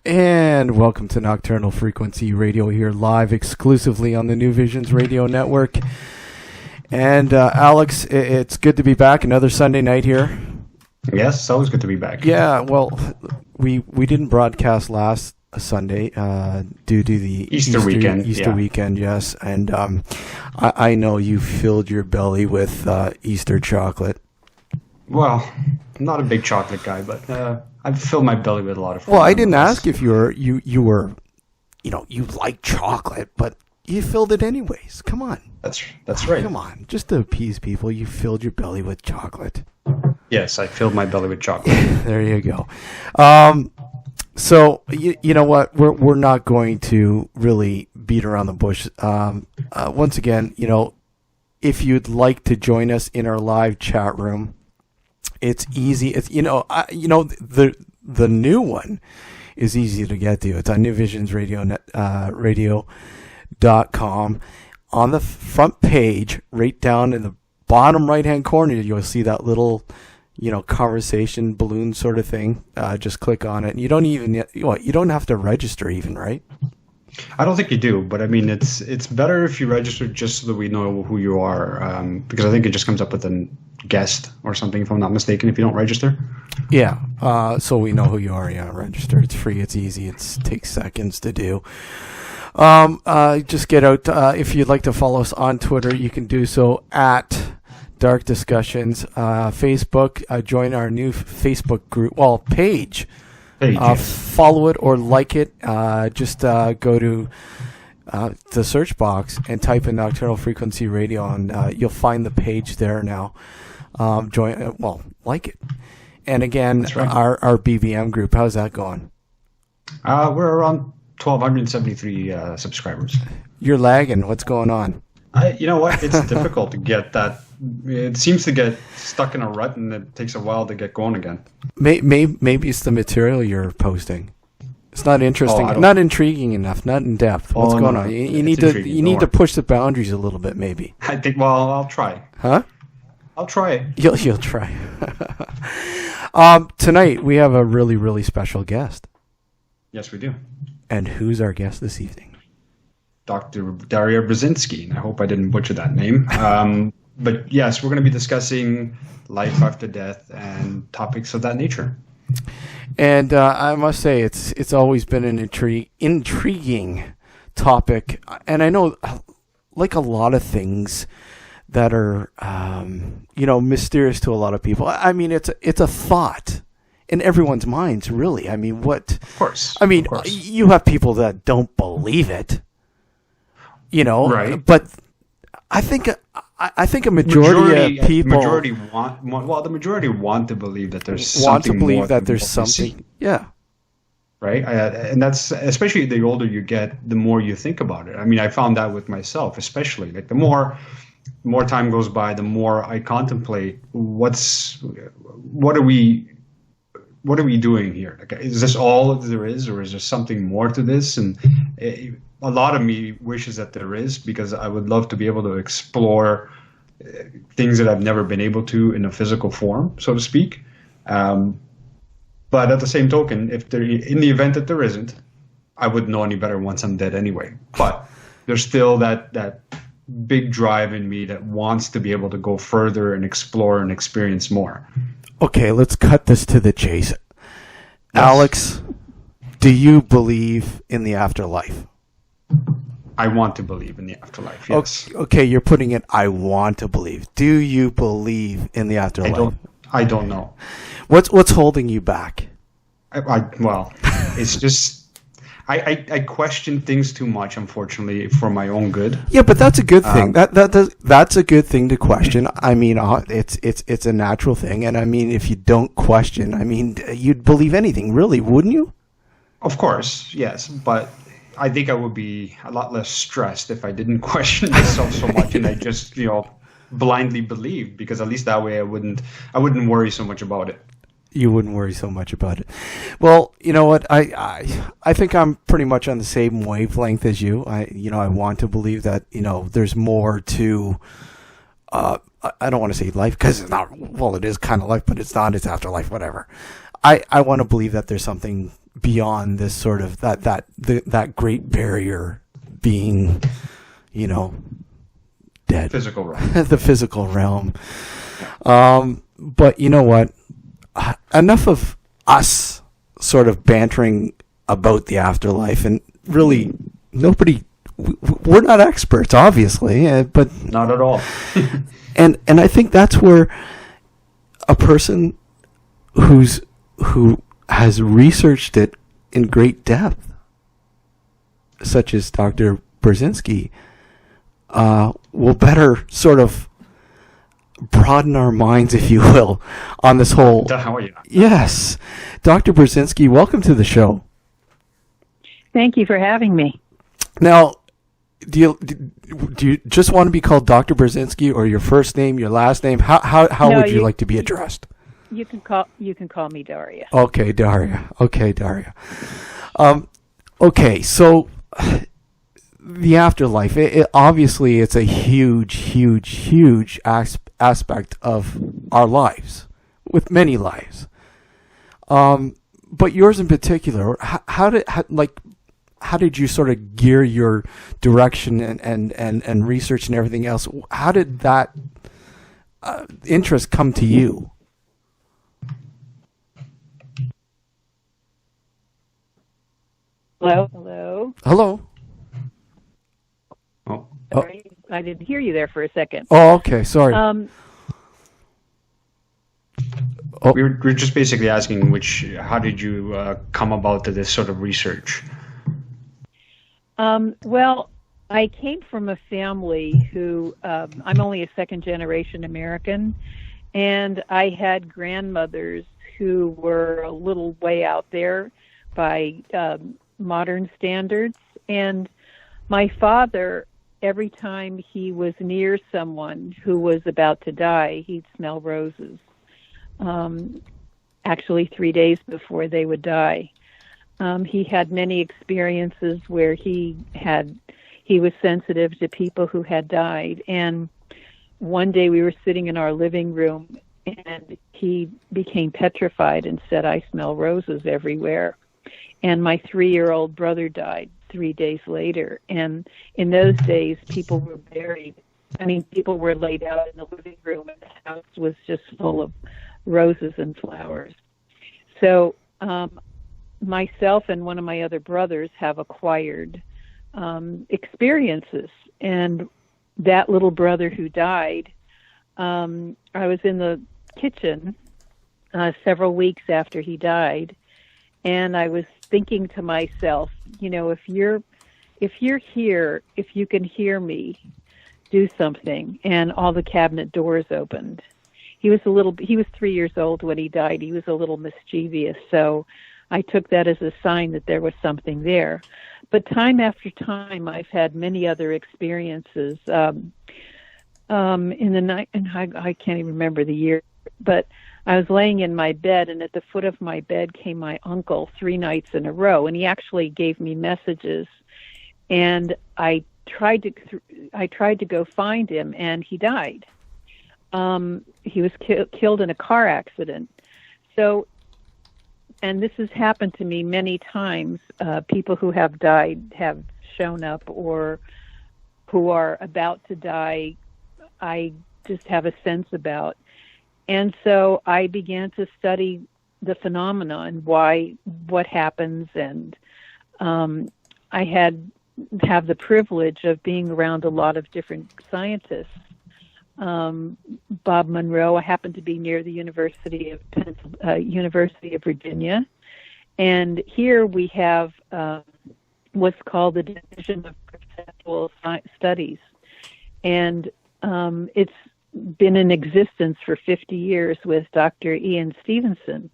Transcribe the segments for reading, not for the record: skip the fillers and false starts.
And welcome to Nocturnal Frequency Radio here live exclusively on the New Visions Radio Network. And Alex, it's good to be back. Another Sunday night here. Yes, it's always good to be back. Yeah, well, we didn't broadcast last Sunday due to the Easter weekend. Easter weekend, yes. And I know you filled your belly with Easter chocolate. Well, I'm not a big chocolate guy, but I've filled my belly with a lot of food. Well, I didn't ask if you like chocolate, but you filled it anyways. Come on. That's right. Come on. Just to appease people, you filled your belly with chocolate. Yes, I filled my belly with chocolate. There you go. So you know what? We're not going to really beat around the bush. Once again, if you'd like to join us in our live chat room, it's easy. It's the new one is easy to get to. It's on newvisionsradio.com. On the front page, right down in the bottom right-hand corner, you'll see that little, conversation balloon sort of thing. Just click on it. And you don't have to register even, right? I don't think you do, but I mean, it's better if you register just so that we know who you are, because I think it just comes up with a guest or something, if I'm not mistaken, if you don't register. Yeah, so we know who you are. Yeah, register. It's free. It's easy. It takes seconds to do. Just get out. If you'd like to follow us on Twitter, you can do so at Dark Discussions. Facebook, join our new Facebook group. Well, page. Follow it or like it. Just go to the search box and type in Nocturnal Frequency Radio, and you'll find the page there now. Join. Like it. And again, right. our BBM group. How's that going? We're around 1,273 subscribers. You're lagging. What's going on? You know what? It's difficult to get that. It seems to get stuck in a rut, and it takes a while to get going again. Maybe it's the material you're posting. It's not interesting, not intriguing enough, not in depth. What's going on? You need to push the boundaries a little bit, maybe. I think. Well, I'll try. Huh? I'll try it. You'll try. Tonight we have a really, really special guest. Yes, we do. And who's our guest this evening? Dr.Daria Berzinski. I hope I didn't butcher that name. But yes, we're going to be discussing life after death and topics of that nature. And I must say, it's always been an intriguing topic. And I know, like a lot of things that are, mysterious to a lot of people. I mean, it's a thought in everyone's minds, really. I mean, what? Of course. I mean, you have people that don't believe it, right? But I think a majority of people, the majority want to believe that there's something more. Yeah. Right, and that's especially the older you get, the more you think about it. I mean, I found that with myself, especially like the more time goes by, the more I contemplate what are we doing here? Like, is this all there is, or is there something more to this? And a lot of me wishes that there is, because I would love to be able to explore things that I've never been able to in a physical form, so to speak. But at the same token, in the event that there isn't, I wouldn't know any better once I'm dead anyway. But there's still that big drive in me that wants to be able to go further and explore and experience more. Okay, let's cut this to the chase. Yes. Alex, do you believe in the afterlife? I want to believe in the afterlife, yes. Okay, you're putting it, I want to believe. Do you believe in the afterlife? I don't know. What's holding you back? It's just I question things too much, unfortunately, for my own good. Yeah, but that's a good thing. That's a good thing to question. I mean, it's a natural thing, and I mean, if you don't question, I mean, you'd believe anything, really, wouldn't you? Of course, yes, but I think I would be a lot less stressed if I didn't question myself so much, and I just blindly believed, because at least that way I wouldn't worry so much about it. You wouldn't worry so much about it. Well, you know what? I think I'm pretty much on the same wavelength as you. I want to believe that, there's more to, I don't want to say life, because it's not, well, it is kind of life, but it's not, it's afterlife, whatever. I want to believe that there's something beyond this sort of that great barrier being, dead. Physical realm. The physical realm. But you know what? Enough of us sort of bantering about the afterlife, and really we're not experts, obviously, but not at all. and I think that's where a person who has researched it in great depth, such as Dr. Berzinski, will better sort of broaden our minds, if you will, on this whole. Yes. Dr. Berzinski, welcome to the show. Thank you for having me. Now, do you just want to be called Dr. Berzinski, or your first name, your last name? How would you like to be addressed? You can call me Daria. Okay, Daria. Okay, so the afterlife. Obviously, it's a huge aspect of our lives, with many lives. But yours in particular. How did you sort of gear your direction and research and everything else? How did that interest come to you? Hello. Oh. Sorry, I didn't hear you there for a second. Oh, okay. Sorry. We're just basically asking how did you come about to this sort of research? Well, I came from a family who, I'm only a second-generation American, and I had grandmothers who were a little way out there by modern standards. And my father, every time he was near someone who was about to die, he'd smell roses. Actually 3 days before they would die. He had many experiences where he was sensitive to people who had died. And one day we were sitting in our living room and he became petrified and said, "I smell roses everywhere." And my 3-year-old brother died 3 days later. And in those days, people were buried. People were laid out in the living room, and the house was just full of roses and flowers. So myself and one of my other brothers have acquired experiences. And that little brother who died, I was in the kitchen several weeks after he died, and I was thinking to myself, if you're here, if you can hear me, do something. And all the cabinet doors opened. He was 3 years old when he died. He was a little mischievous, so I took that as a sign that there was something there. But time after time, I've had many other experiences. In the night, and I can't even remember the year, but I was laying in my bed, and at the foot of my bed came my uncle 3 nights in a row, and he actually gave me messages. And I tried to go find him, and he died. He was killed in a car accident. So, and this has happened to me many times. People who have died have shown up, or who are about to die, I just have a sense about. And so I began to study the phenomenon, what happens, and I have the privilege of being around a lot of different scientists. Bob Monroe. I happen to be near the University of Virginia, and here we have what's called the Division of Perceptual Studies, and it's been in existence for 50 years with Dr. Ian Stevenson.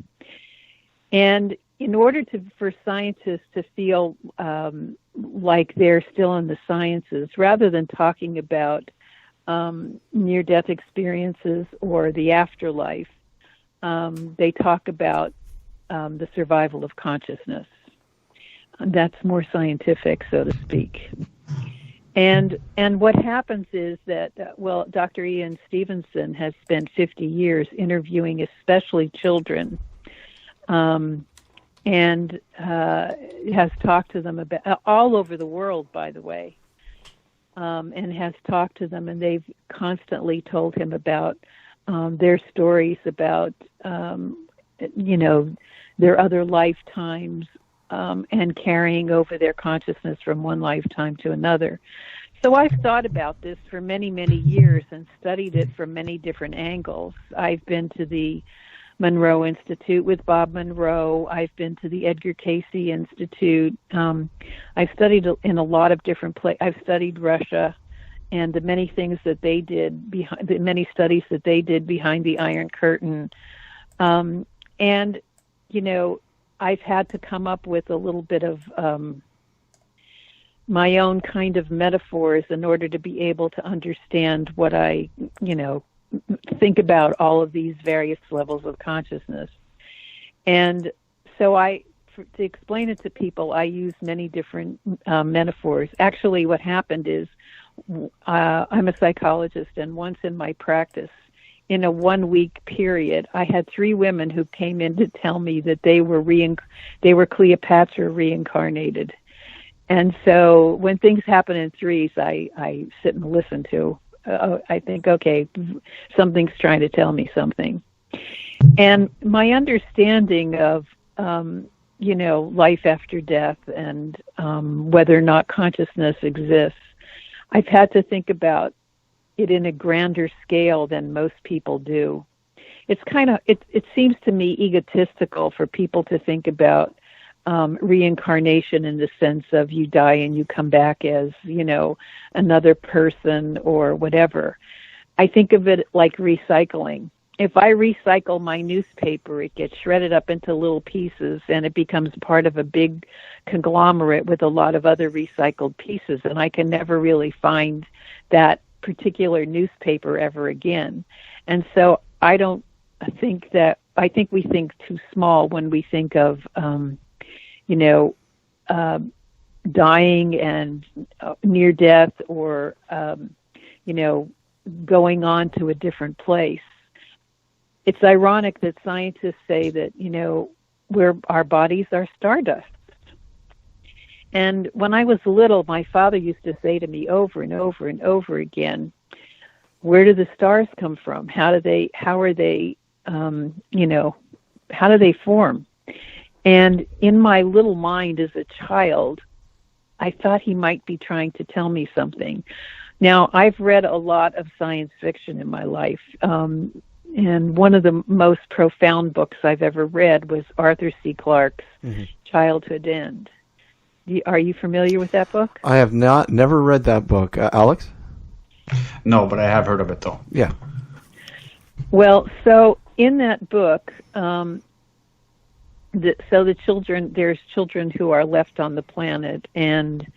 And in order for scientists to feel like they're still in the sciences, rather than talking about near-death experiences or the afterlife, they talk about the survival of consciousness. That's more scientific, so to speak. And what happens is that, Dr. Ian Stevenson has spent 50 years interviewing especially children, and has talked to them about all over the world, by the way, and has talked to them, and they've constantly told him about their stories about, their other lifetimes, and carrying over their consciousness from one lifetime to another. So I've thought about this for many, many years and studied it from many different angles. I've been to the Monroe Institute with Bob Monroe. I've been to the Edgar Cayce Institute. I've studied in a lot of different places. I've studied Russia and the many things that they did, the many studies that they did behind the Iron Curtain. And, I've had to come up with a little bit of my own kind of metaphors in order to be able to understand what I, think about all of these various levels of consciousness. And so to explain it to people, I use many different metaphors. Actually, what happened is I'm a psychologist, and once in my practice, in a 1-week period, I had 3 women who came in to tell me that they were Cleopatra reincarnated. And so when things happen in threes, I sit and listen to. I think, okay, something's trying to tell me something. And my understanding of, life after death and whether or not consciousness exists, I've had to think about it in a grander scale than most people do. It's it seems to me egotistical for people to think about reincarnation in the sense of you die and you come back as, another person or whatever. I think of it like recycling. If I recycle my newspaper, it gets shredded up into little pieces and it becomes part of a big conglomerate with a lot of other recycled pieces, and I can never really find that particular newspaper ever again. And so I think we think too small when we think of dying and near death or, going on to a different place. It's ironic that scientists say that, our bodies are stardust. And when I was little, my father used to say to me over and over and over again, where do the stars come from? How do they form? And in my little mind as a child, I thought he might be trying to tell me something. Now, I've read a lot of science fiction in my life, and one of the most profound books I've ever read was Arthur C. Clarke's Childhood End. Are you familiar with that book? I have never read that book. Alex? No, but I have heard of it, though. Yeah. Well, so in that book, there's children who are left on the planet, and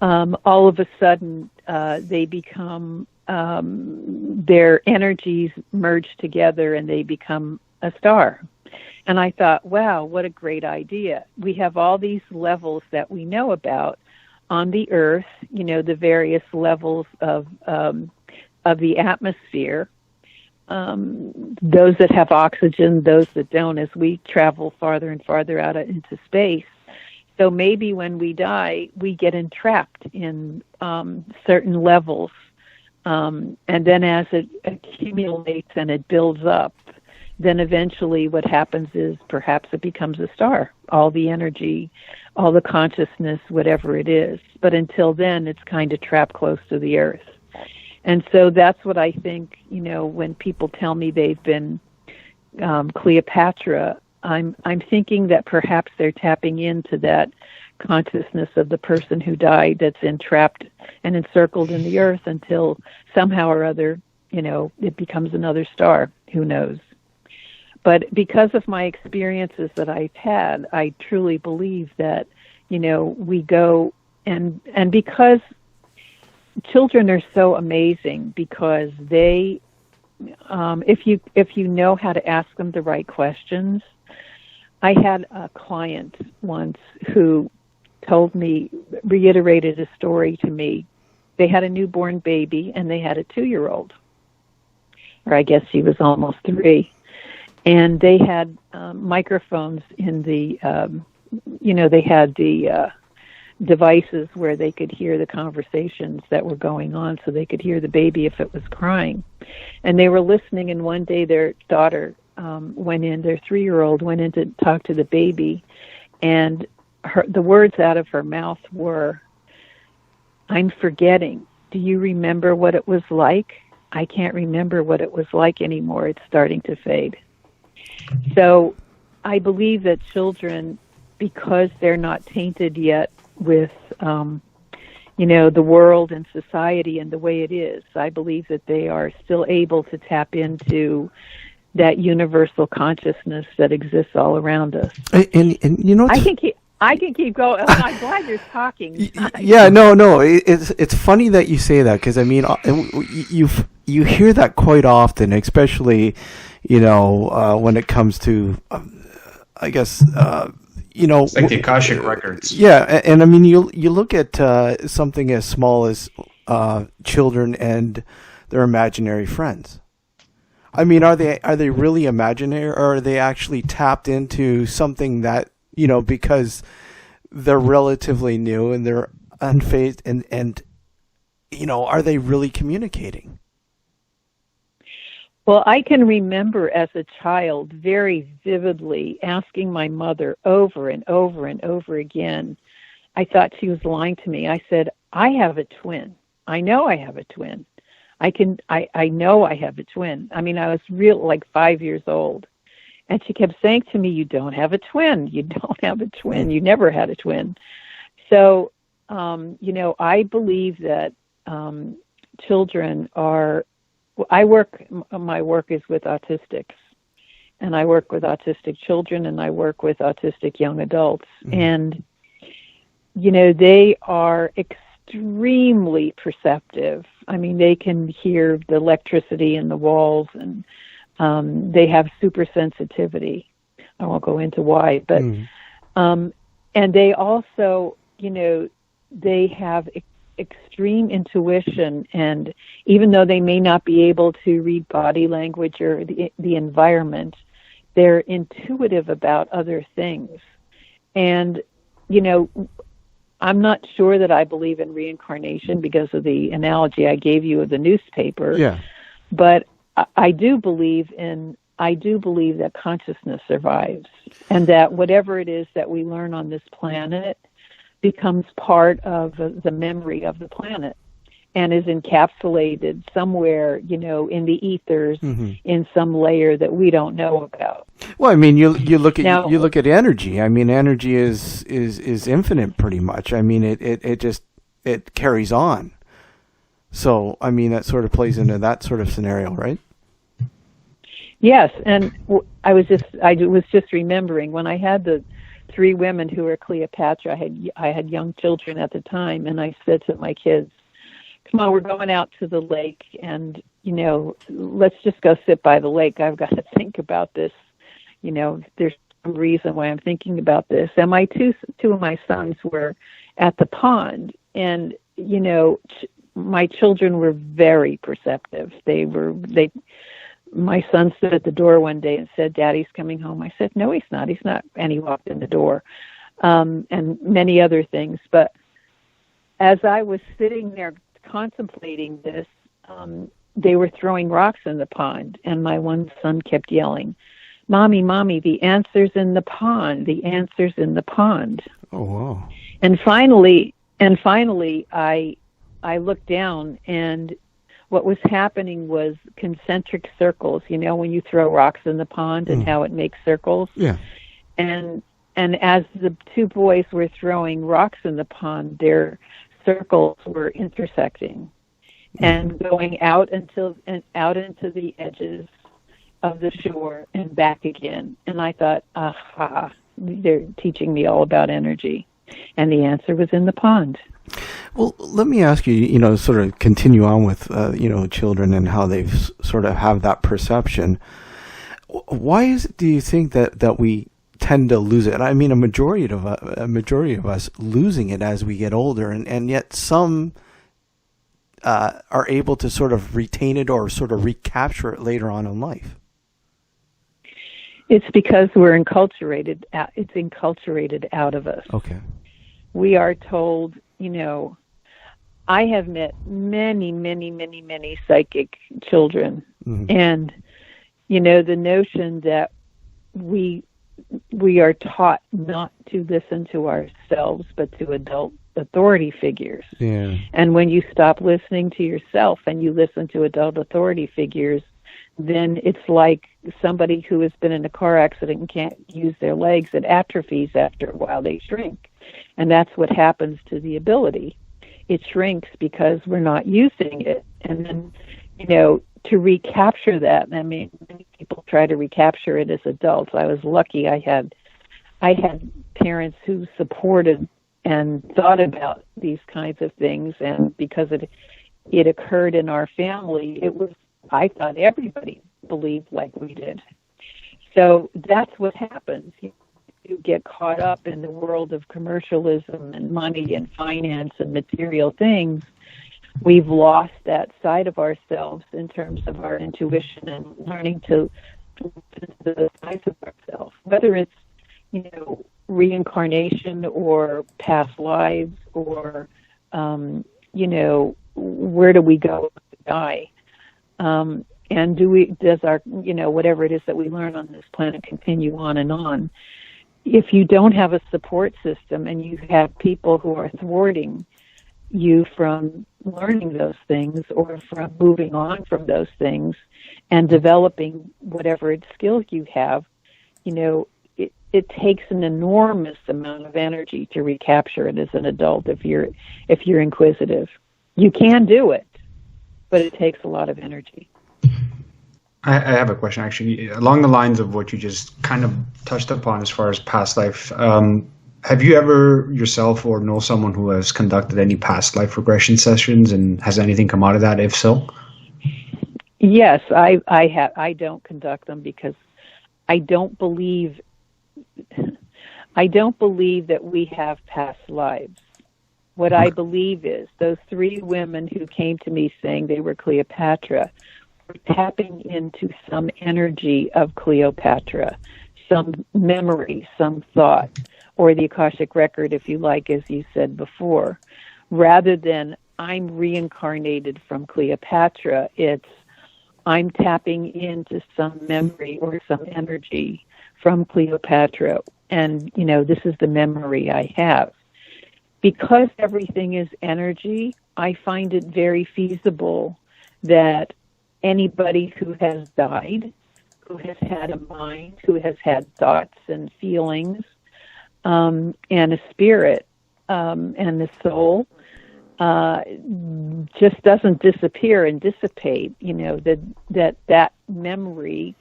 all of a sudden they become, their energies merge together and they become a star. And I thought, wow, what a great idea. We have all these levels that we know about on the Earth, the various levels of the atmosphere, those that have oxygen, those that don't, as we travel farther and farther out into space. So maybe when we die, we get entrapped in certain levels. And then as it accumulates and it builds up, then eventually what happens is perhaps it becomes a star, all the energy, all the consciousness, whatever it is. But until then, it's kind of trapped close to the Earth. And so that's what I think, when people tell me they've been Cleopatra, I'm thinking that perhaps they're tapping into that consciousness of the person who died that's entrapped and encircled in the Earth until somehow or other, it becomes another star. Who knows? But because of my experiences that I've had, I truly believe that, we go and because children are so amazing because they, if you know how to ask them the right questions. I had a client once who reiterated a story to me. They had a newborn baby and they had a 2-year-old, or I guess she was almost 3. and they had microphones in the, they had the devices where they could hear the conversations that were going on, so they could hear the baby if it was crying. And they were listening, and one day their daughter went in, their 3-year-old went in to talk to the baby, and the words out of her mouth were, "I'm forgetting. Do you remember what it was like? I can't remember what it was like anymore. It's starting to fade." So I believe that children, because they're not tainted yet with, the world and society and the way it is, I believe that they are still able to tap into that universal consciousness that exists all around us. And I can keep going. I'm glad you're talking. Yeah, no. It's funny that you say that, because I mean, you hear that quite often, especially, when it comes to, I guess, it's like the Akashic records. Yeah, and I mean, you look at something as small as children and their imaginary friends. I mean, are they really imaginary, or are they actually tapped into something that, because they're relatively new and they're unfazed, and are they really communicating? Well, I can remember as a child very vividly asking my mother over and over and over again. I thought she was lying to me. I said, "I have a twin. I know I have a twin. I know I have a twin." I mean, I was like 5 years old. And she kept saying to me, "You don't have a twin. You don't have a twin. You never had a twin." So, I believe that children are, my work is with autistics. And I work with autistic children, and I work with autistic young adults. Mm-hmm. And, they are extremely perceptive. I mean, they can hear the electricity in the walls, and they have super sensitivity. I won't go into why, but and they also, they have extreme intuition, and even though they may not be able to read body language or the environment, they're intuitive about other things. And I'm not sure that I believe in reincarnation because of the analogy I gave you of the newspaper. Yeah. But I do believe that consciousness survives, and that whatever it is that we learn on this planet becomes part of the memory of the planet and is encapsulated somewhere, in the ethers, in some layer that we don't know about. Well, I mean, you look at energy. I mean, energy is infinite, pretty much. I mean, it carries on. So, I mean, that sort of plays into that sort of scenario, right? Yes, and I was just remembering when I had the 3 women who were Cleopatra. I had young children at the time, and I said to my kids, "Come on, we're going out to the lake, and let's just go sit by the lake. I've got to think about this. There's some reason why I'm thinking about this." And my two of my sons were at the pond, and my children were very perceptive. My son stood at the door one day and said, "Daddy's coming home." I said, "No, he's not. He's not." And he walked in the door, and many other things. But as I was sitting there contemplating this, they were throwing rocks in the pond, and my one son kept yelling, Mommy, the answer's in the pond. The answer's in the pond." Oh, wow. And finally, I looked down, and what was happening was concentric circles. When you throw rocks in the pond and how it makes circles. Yeah. And as the 2 boys were throwing rocks in the pond, their circles were intersecting and going out into the edges of the shore and back again. And I thought, aha, they're teaching me all about energy. And the answer was in the pond. Well, let me ask you, sort of continue on with, children and how they sort of have that perception. Why is it, do you think, that we tend to lose it? I mean, a majority of us losing it as we get older, and yet some are able to sort of retain it or sort of recapture it later on in life. It's because we're enculturated. It's enculturated out of us. Okay. We are told, I have met many, many, many, many psychic children, and the notion that we are taught not to listen to ourselves, but to adult authority figures. Yeah. And when you stop listening to yourself and you listen to adult authority figures, then it's like somebody who has been in a car accident and can't use their legs. It atrophies after a while. They shrink. And that's what happens to the ability. It shrinks because we're not using it. And then, to recapture that, many people try to recapture it as adults. I was lucky. I had parents who supported and thought about these kinds of things. And because it occurred in our family, I thought everybody believed like we did. So that's what happens. You get caught up in the world of commercialism and money and finance and material things. We've lost that side of ourselves in terms of our intuition and learning to listen to the sides of ourselves, whether it's, reincarnation or past lives or, where do we go when we die? And does our, whatever it is that we learn on this planet continue on and on? If you don't have a support system and you have people who are thwarting you from learning those things or from moving on from those things and developing whatever skills you have, it takes an enormous amount of energy to recapture it as an adult if you're inquisitive. You can do it, but it takes a lot of energy. I have a question, actually, along the lines of what you just kind of touched upon as far as past life. Have you ever yourself or know someone who has conducted any past life regression sessions, and has anything come out of that, if so? Yes, I have. I don't conduct them because I don't believe that we have past lives. What I believe is those 3 women who came to me saying they were Cleopatra were tapping into some energy of Cleopatra, some memory, some thought, or the Akashic record, if you like, as you said before. Rather than I'm reincarnated from Cleopatra, it's I'm tapping into some memory or some energy from Cleopatra, and, this is the memory I have. Because everything is energy, I find it very feasible that anybody who has died, who has had a mind, who has had thoughts and feelings, and a spirit, and the soul, just doesn't disappear and dissipate. That memory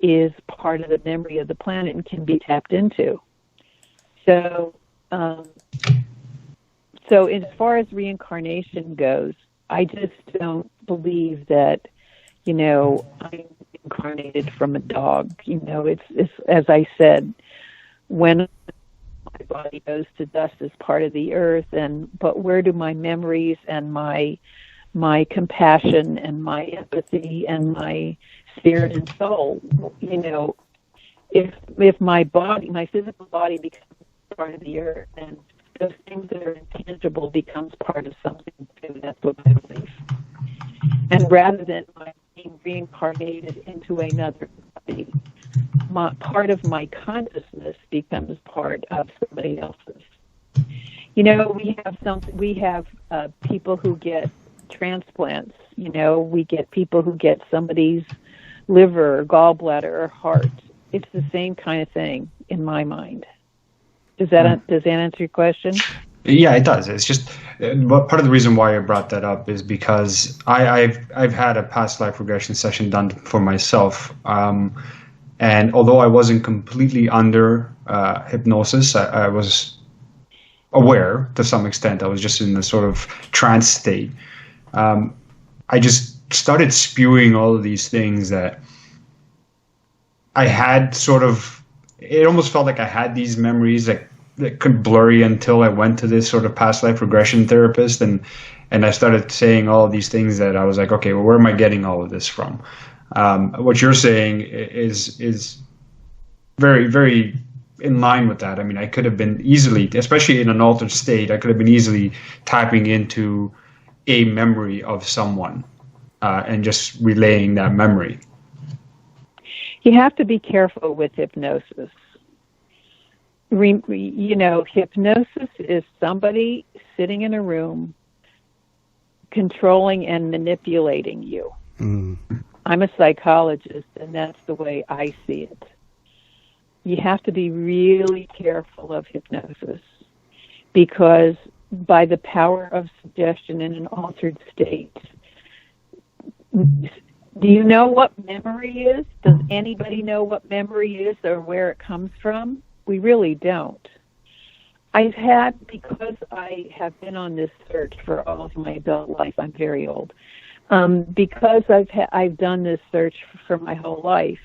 is part of the memory of the planet and can be tapped into. So as far as reincarnation goes, I just don't believe that, I'm incarnated from a dog. It's as I said, when my body goes to dust as part of the earth, but where do my memories and my compassion and my empathy and my spirit and soul, if my body, my physical body becomes part of the earth, and those things that are intangible becomes part of something too. That's what I believe. And rather than my being reincarnated into another body, part of my consciousness becomes part of somebody else's. We have people who get transplants. We get people who get somebody's liver or gallbladder or heart. It's the same kind of thing in my mind. Does that answer your question? Yeah, it does. It's just part of the reason why I brought that up is because I've had a past life regression session done for myself, and although I wasn't completely under hypnosis, I was aware to some extent. I was just in a sort of trance state. I just started spewing all of these things that I had sort of. It almost felt like I had these memories that could blurry until I went to this sort of past life regression therapist, and I started saying all of these things that I was like, okay, well, where am I getting all of this from? What you're saying is very, very in line with that. I mean, I could have been easily, especially in an altered state, I could have been easily tapping into a memory of someone and just relaying that memory. You have to be careful with hypnosis. Hypnosis is somebody sitting in a room controlling and manipulating you. I'm a psychologist, and that's the way I see it. You have to be really careful of hypnosis, because by the power of suggestion in an altered state, do you know what memory is? Does anybody know what memory is or where it comes from? We really don't. Because I have been on this search for all of my adult life, I'm very old, because I've done this search for my whole life,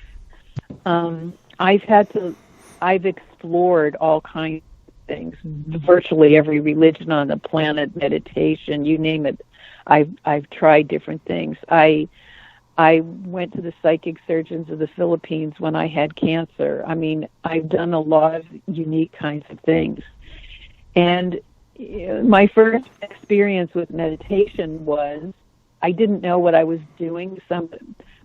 I've explored all kinds of things, virtually every religion on the planet, meditation, you name it. I've tried different things. I went to the psychic surgeons of the Philippines when I had cancer. I mean, I've done a lot of unique kinds of things. And my first experience with meditation was, I didn't know what I was doing.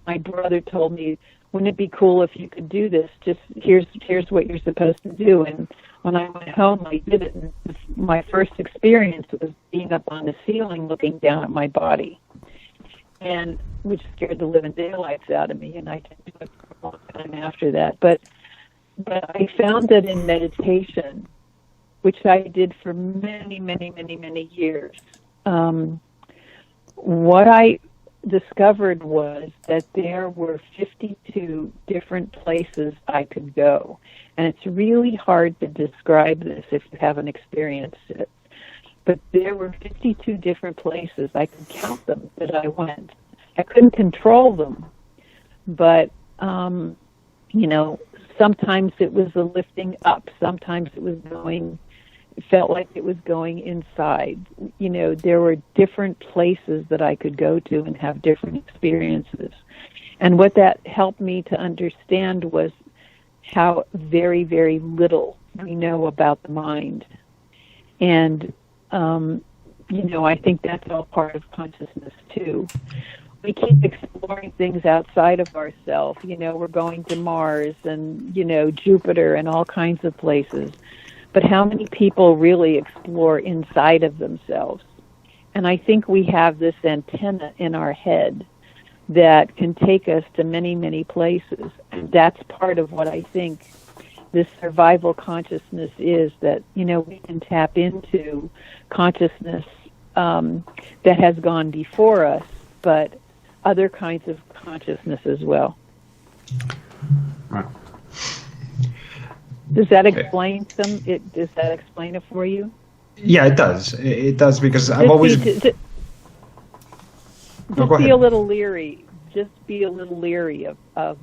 My brother told me, wouldn't it be cool if you could do this? Just here's what you're supposed to do. And when I went home, I did it. And my first experience was being up on the ceiling looking down at my body, and which scared the living daylights out of me. And I didn't do it for a long time after that. But I found that in meditation, which I did for many, many, many, many years, what I discovered was that there were 52 different places I could go. And it's really hard to describe this if you haven't experienced it. But there were 52 different places, I could count them, that I went. I couldn't control them. But, sometimes it was a lifting up. Sometimes it felt like it was going inside. There were different places that I could go to and have different experiences. And what that helped me to understand was how very, very little we know about the mind. And, I think that's all part of consciousness, too. We keep exploring things outside of ourselves. We're going to Mars and, Jupiter and all kinds of places. But how many people really explore inside of themselves? And I think we have this antenna in our head that can take us to many, many places. And that's part of what I think this survival consciousness is, that, we can tap into consciousness that has gone before us, but other kinds of consciousness as well. Right. Does that explain Does that explain it for you? Yeah, it does. It does, because I've always... Just be a little leery. Just be a little leery of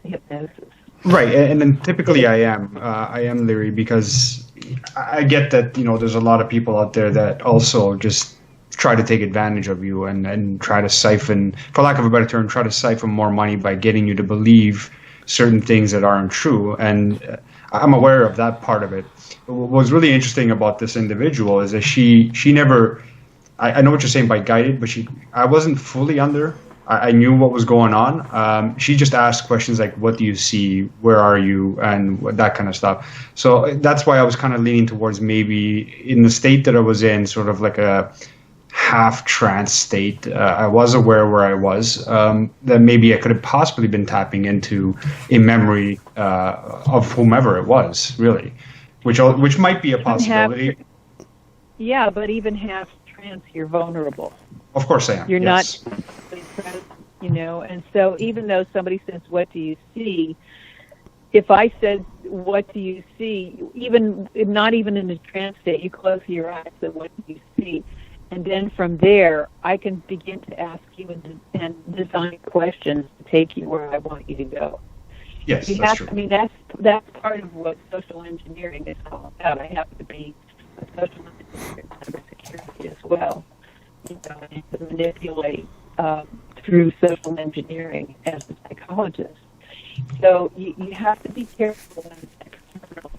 hypnosis. Right, and then typically I am leery, because I get that, there's a lot of people out there that also just try to take advantage of you and try to siphon, for lack of a better term, try to siphon more money by getting you to believe certain things that aren't true. And I'm aware of that part of it. What was really interesting about this individual is that she never, I know what you're saying by guided, but I wasn't fully under. I knew what was going on. She just asked questions like, what do you see? Where are you? And that kind of stuff. So that's why I was kind of leaning towards, maybe in the state that I was in, sort of like a half trance state. I was aware where I was, that maybe I could have possibly been tapping into a memory of whomever it was, really, which might be a possibility. Yeah, but even half trance, you're vulnerable. Of course I am. You're yes. not, and so even though somebody says, what do you see? If I said, what do you see? Not even in a trance state, you close your eyes and what do you see? And then from there, I can begin to ask you and design questions to take you where I want you to go. Yes, that's true. I mean, that's part of what social engineering is all about. I have to be a social engineer in cybersecurity as well. And to manipulate through social engineering as a psychologist. So you have to be careful when it's external.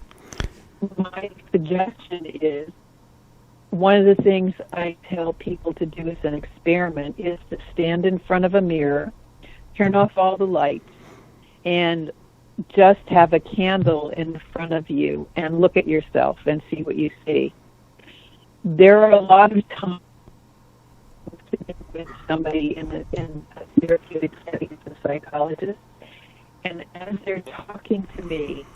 My suggestion is, one of the things I tell people to do as an experiment is to stand in front of a mirror, turn off all the lights, and just have a candle in front of you and look at yourself and see what you see. There are a lot of times with somebody in a therapeutic setting as a psychologist, and as they're talking to me,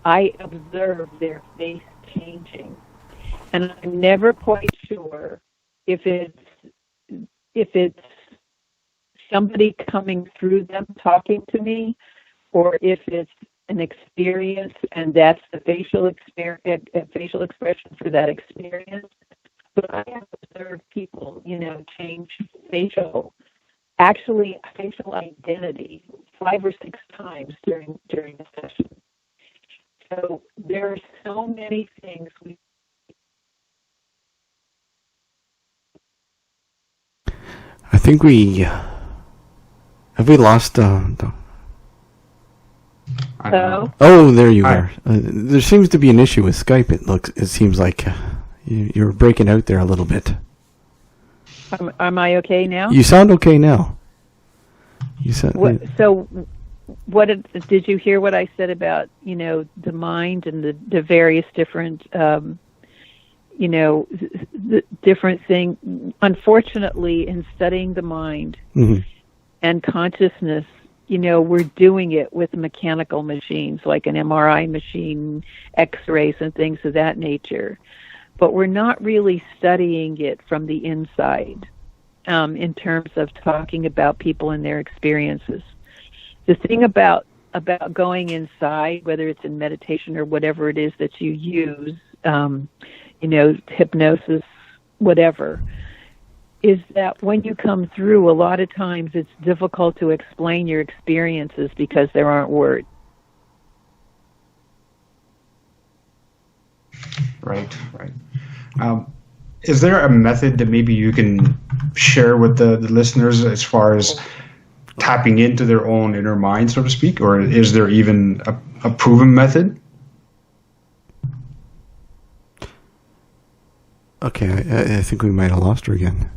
I observe their face changing. And I'm never quite sure if it's somebody coming through them talking to me, or if it's an experience and that's the facial expression for that experience. But I have observed people, change facial identity 5 or 6 times during the session. So there are so many things I think we lost. Hello? Oh, there you are. There seems to be an issue with Skype. It seems like you're breaking out there a little bit. Am I okay now? You sound okay now. You said. What did you hear? What I said about the mind and the various different the different things. Unfortunately, in studying the mind and consciousness, we're doing it with mechanical machines like an MRI machine, X-rays, and things of that nature. But we're not really studying it from the inside in terms of talking about people and their experiences. The thing about going inside, whether it's in meditation or whatever it is that you use, hypnosis, whatever, is that when you come through, a lot of times it's difficult to explain your experiences because there aren't words. Right. Is there a method that maybe you can share with the listeners as far as tapping into their own inner mind, so to speak, or is there even a proven method? Okay, I think we might have lost her again.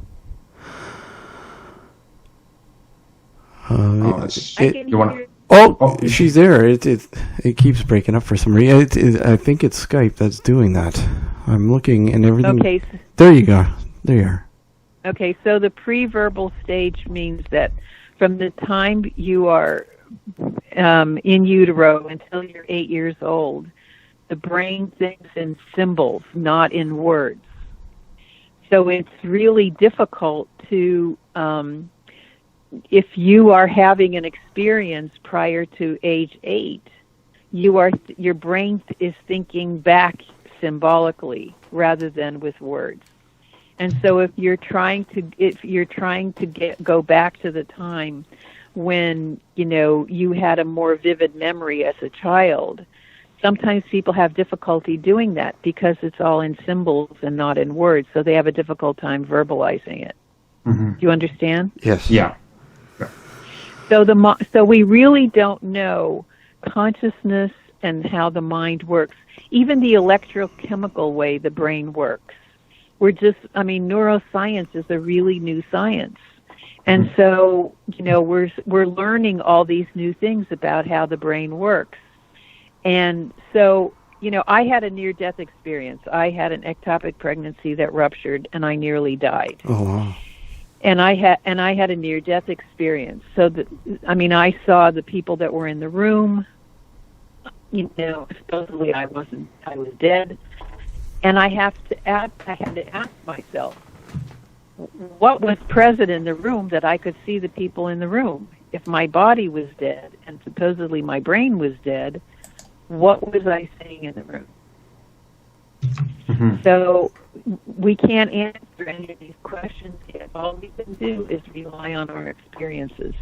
She's there. It keeps breaking up for some reason. I think it's Skype that's doing that. I'm looking and everything. Okay. There you go. There you are. Okay, so the pre-verbal stage means that from the time you are in utero until you're 8 years old, the brain thinks in symbols, not in words. So it's really difficult to, if you are having an experience prior to age 8, your brain is thinking back symbolically rather than with words. And so if you're trying to go back to the time when, you had a more vivid memory as a child, sometimes people have difficulty doing that because it's all in symbols and not in words, so they have a difficult time verbalizing it. Mm-hmm. Do you understand? Yes. Yeah. So we really don't know consciousness and how the mind works, even the electrochemical way the brain works. Neuroscience is a really new science. And so, we're learning all these new things about how the brain works. And so, I had a near-death experience. I had an ectopic pregnancy that ruptured, and I nearly died. Oh, wow. And I had a near-death experience. So, I saw the people that were in the room. Supposedly I was dead. And I had to ask myself, what was present in the room that I could see the people in the room? If my body was dead and supposedly my brain was dead, what was I seeing in the room? Mm-hmm. So we can't answer any of these questions yet. All we can do is rely on our experiences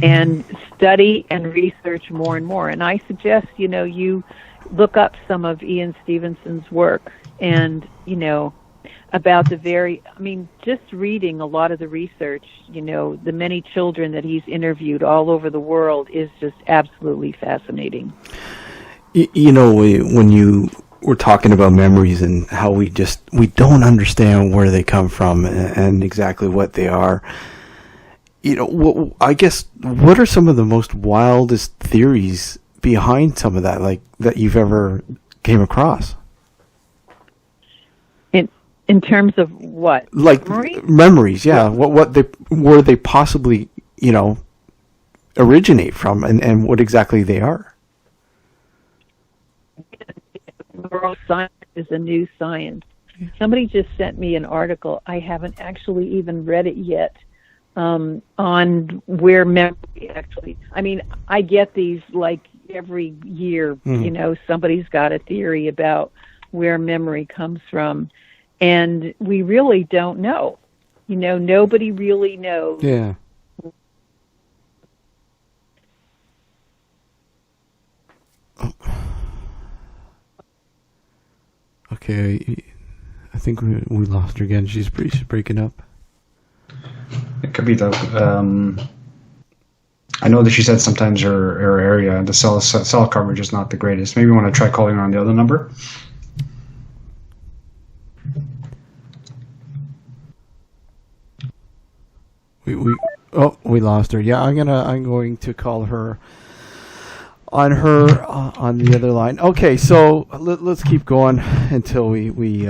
and study and research more and more. And I suggest, you look up some of Ian Stevenson's work and, about just reading a lot of the research, the many children that he's interviewed all over the world is just absolutely fascinating. When you were talking about memories and how we don't understand where they come from and exactly what they are, I guess, what are some of the most wildest theories behind some of that, like, that you've ever came across? In terms of what? Like memories, yeah. What where they possibly, originate from, and what exactly they are. Neuroscience is a new science. Somebody just sent me an article. I haven't actually even read it yet, on where memory actually. I mean, I get these like every year. Somebody's got a theory about where memory comes from. And we really don't know. Nobody really knows. Yeah. Okay, I think we lost her again. She's breaking up. It could be the. I know that she said sometimes her area, the cell coverage is not the greatest. Maybe you want to try calling her on the other number. We lost her. Yeah, I'm going to call her on the other line. Okay, so let's keep going until we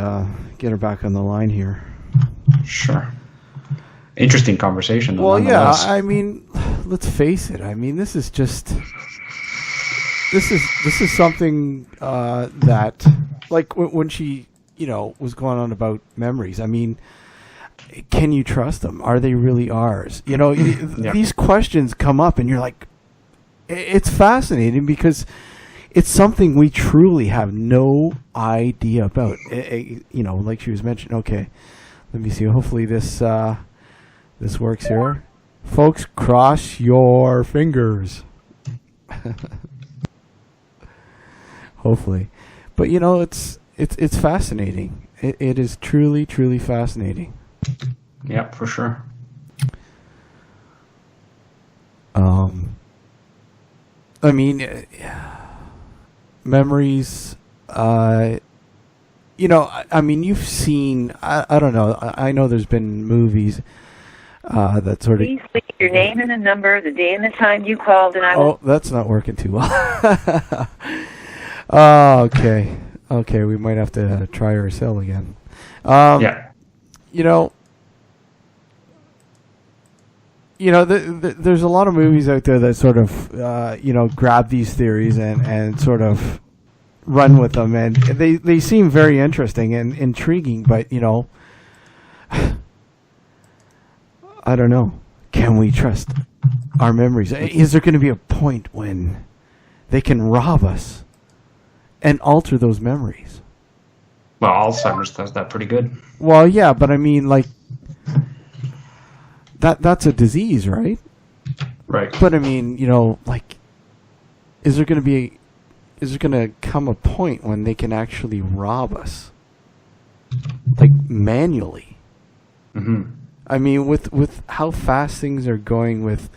get her back on the line here. Sure. Interesting conversation. Well, yeah. I mean, let's face it. I mean, this is something that, like, when she was going on about memories. I mean, can you trust them? Are they really ours? Yeah. These questions come up, and you're like, it's fascinating because it's something we truly have no idea about. Like she was mentioning. Okay, let me see. Hopefully this works here, folks. Cross your fingers. Hopefully, but it's fascinating. It is truly fascinating. Yeah, for sure. I mean, memories. I mean, you've seen. I don't know. I know there's been movies that sort of. Please leave your name and the number, the day and the time you called, and I will. Oh, that's not working too well. Oh, okay. Okay, we might have to try our cell again. Yeah. There's a lot of movies out there that sort of, grab these theories and sort of run with them, and they seem very interesting and intriguing. But I don't know. Can we trust our memories? Is there going to be a point when they can rob us and alter those memories? Well, Alzheimer's does that pretty good. Well, yeah, but I mean, like, that's a disease, right? Right. But I mean, like, is there going to come a point when they can actually rob us, like, manually? Mm-hmm. I mean, with how fast things are going with,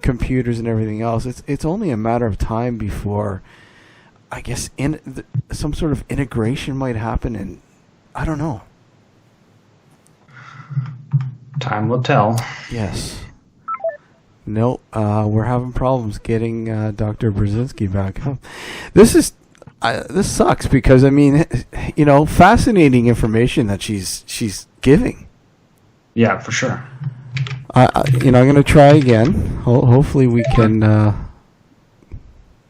computers and everything else, it's only a matter of time before, I guess, some sort of integration might happen, and I don't know. Time will tell. Yes. No, we're having problems getting Dr. Berzinski back. This sucks because, I mean, fascinating information that she's giving. Yeah, for sure. I'm going to try again. Hopefully we can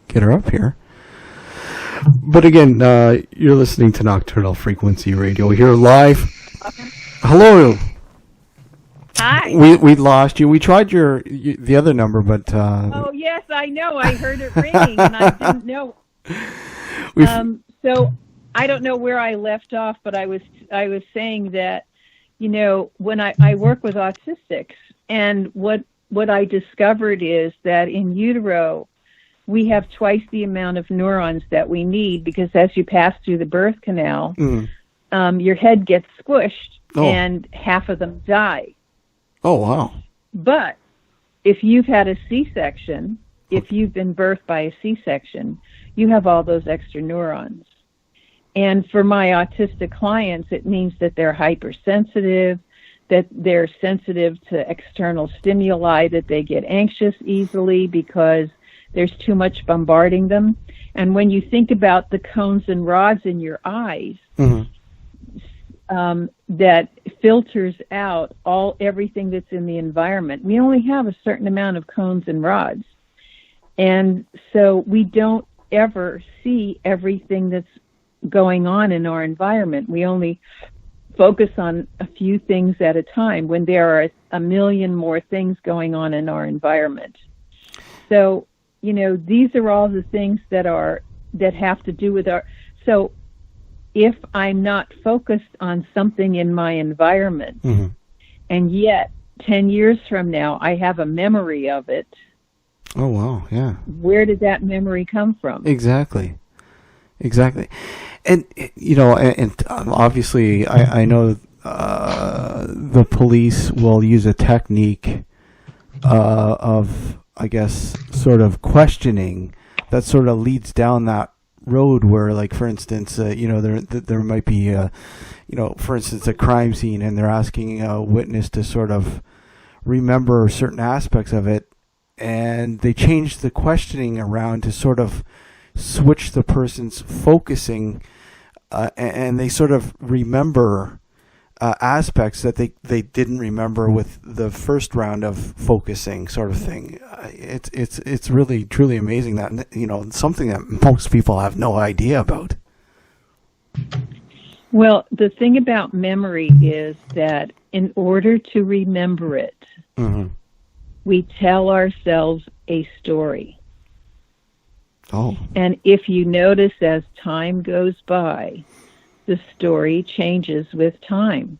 get her up here. But again, you're listening to Nocturnal Frequency Radio here live. Hello. Hi. We lost you. We tried the other number, but... Oh, yes, I know. I heard it ringing, and I didn't know. So I don't know where I left off, but I was saying that, when I work with autistics, and what I discovered is that in utero, we have twice the amount of neurons that we need, because as you pass through the birth canal, your head gets squished and half of them die. Oh, wow. But if you've had a C-section, if you've been birthed by a C-section, you have all those extra neurons. And for my autistic clients, it means that they're hypersensitive, that they're sensitive to external stimuli, that they get anxious easily because there's too much bombarding them. And when you think about the cones and rods in your eyes, that filters out everything that's in the environment. We only have a certain amount of cones and rods. And so we don't ever see everything that's going on in our environment. We only focus on a few things at a time when there are a million more things going on in our environment. So, these are all the things that have to do with so if I'm not focused on something in my environment, and yet 10 years from now I have a memory of it. Oh, wow, yeah. Where did that memory come from? Exactly. And, and obviously I know the police will use a technique of, I guess, sort of questioning that sort of leads down that road where, like, for instance, there might be, for instance, a crime scene, and they're asking a witness to sort of remember certain aspects of it, and they change the questioning around to sort of switch the person's focusing, and they sort of remember aspects that they didn't remember with the first round of focusing, sort of thing. It's really truly amazing that something that most people have no idea about. Well, the thing about memory is that in order to remember it, we tell ourselves a story. Oh. And if you notice, as time goes by, the story changes with time.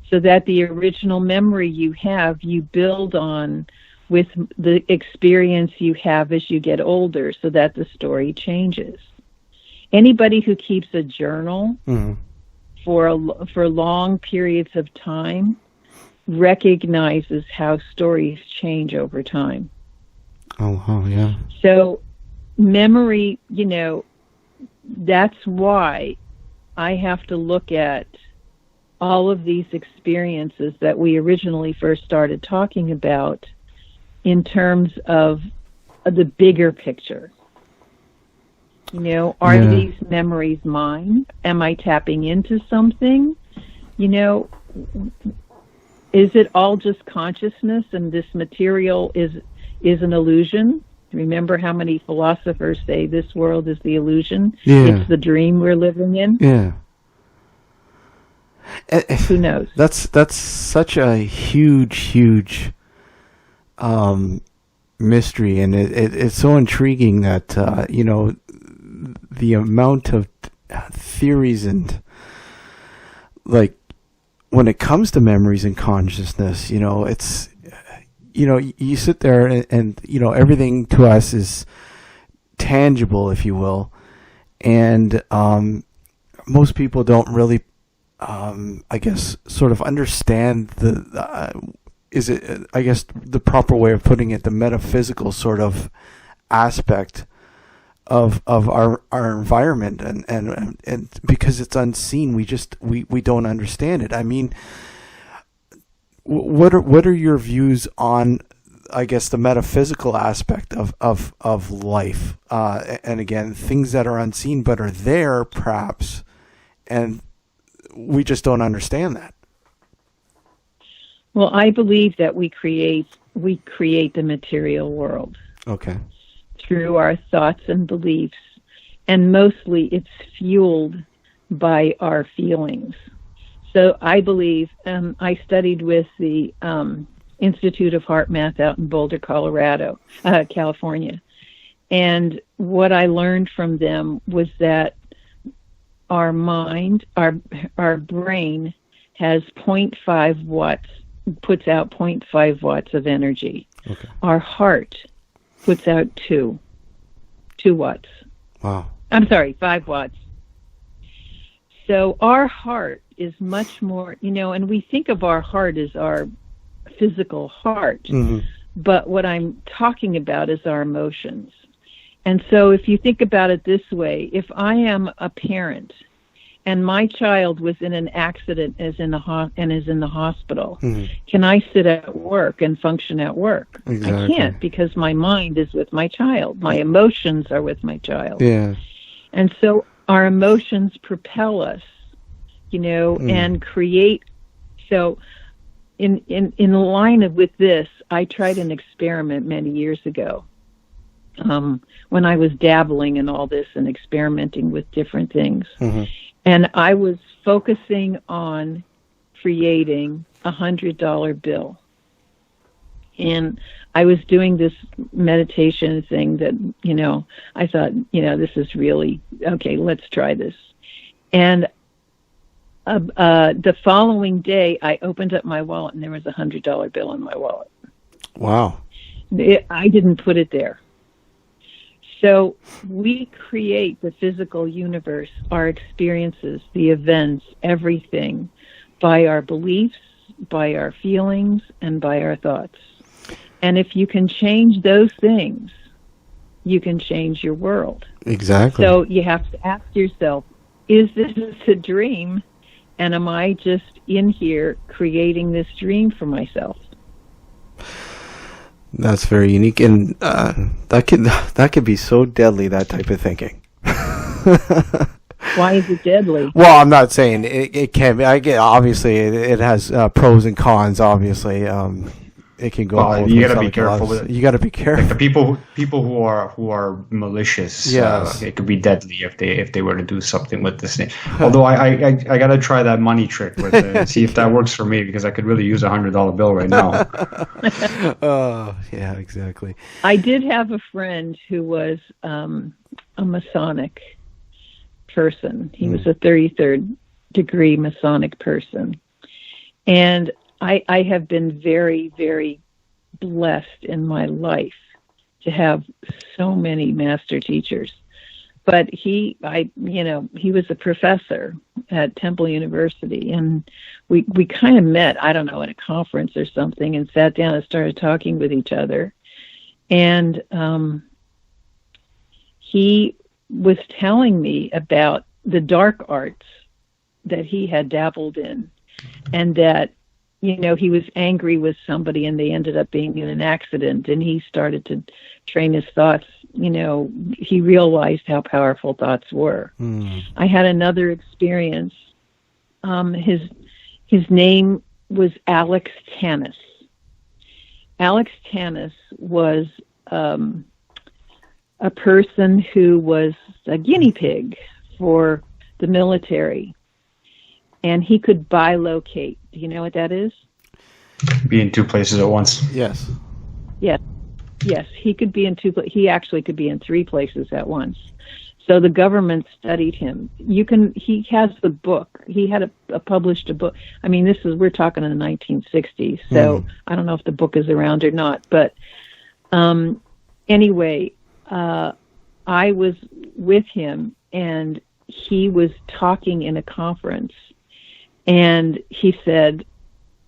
So that the original memory you have, you build on with the experience you have as you get older, so that the story changes. Anybody who keeps a journal for long periods of time recognizes how stories change over time. Oh, yeah. So memory, that's why I have to look at all of these experiences that we originally first started talking about in terms of the bigger picture. Are these memories mine? Am I tapping into something? Is it all just consciousness and this material is an illusion? Remember how many philosophers say this world is the illusion? Yeah. It's the dream we're living in? Yeah. Who knows? That's such a huge mystery, and it's so intriguing that the amount of theories and, like, when it comes to memories and consciousness, it's you sit there and everything to us is tangible, if you will, and most people don't really I guess sort of understand the proper way of putting it, the metaphysical sort of aspect of our environment, and because it's unseen, we don't understand it. I mean, what are your views on, I guess, the metaphysical aspect of life, and again, things that are unseen but are there perhaps, and we just don't understand that? Well, I believe that we create the material world. Okay. Through our thoughts and beliefs, and mostly it's fueled by our feelings. So I believe, I studied with the Institute of Heart Math out in Boulder, California. And what I learned from them was that our mind, our brain has 0.5 watts, puts out 0.5 watts of energy. Okay. Our heart puts out 2. 2 watts. Wow. I'm sorry, 5 watts. So our heart is much more, and we think of our heart as our physical heart, but what I'm talking about is our emotions. And so if you think about it this way, if I am a parent and my child was in an accident and is in the hospital, can I sit at work and function at work? Exactly. I can't, because my mind is with my child. My emotions are with my child. Yeah. And so our emotions propel us, and create. So in line with this, I tried an experiment many years ago when I was dabbling in all this and experimenting with different things. And I was focusing on creating $100 bill. And I was doing this meditation thing that, I thought, this is really, okay, let's try this. And the following day, I opened up my wallet and there was a $100 bill in my wallet. Wow. I didn't put it there. So we create the physical universe, our experiences, the events, everything, by our beliefs, by our feelings, and by our thoughts. And if you can change those things, you can change your world. Exactly. So you have to ask yourself, is this a dream? And am I just in here creating this dream for myself? That's very unique, and that could be so deadly, that type of thinking. Why is it deadly? Well, I'm not saying it can be. Obviously, it has pros and cons. Obviously, it can go. Well, you got to be careful. You got to be careful. Like the people who are malicious. Yes. It could be deadly if they were to do something with this thing. Although I got to try that money trick with it, see if that works for me, because I could really use a $100 bill right now. Yeah, exactly. I did have a friend who was a Masonic person. He was a 33rd degree Masonic person, and I have been very, very blessed in my life to have so many master teachers. But he was a professor at Temple University, and we kind of met, I don't know, at a conference or something, and sat down and started talking with each other. And he was telling me about the dark arts that he had dabbled in, and that he was angry with somebody and they ended up being in an accident, and he started to train his thoughts. He realized how powerful thoughts were. I had another experience. His name was Alex Tanis. Alex Tanis was a person who was a guinea pig for the military, and he could bilocate. Do you know what that is? Be in two places at once. Yes. Yes, he could be in he actually could be in 3 places at once. So the government studied him. He has the book. He had published a book. I mean, we're talking in the 1960s. So I don't know if the book is around or not, but anyway, I was with him, and he was talking in a conference, and he said,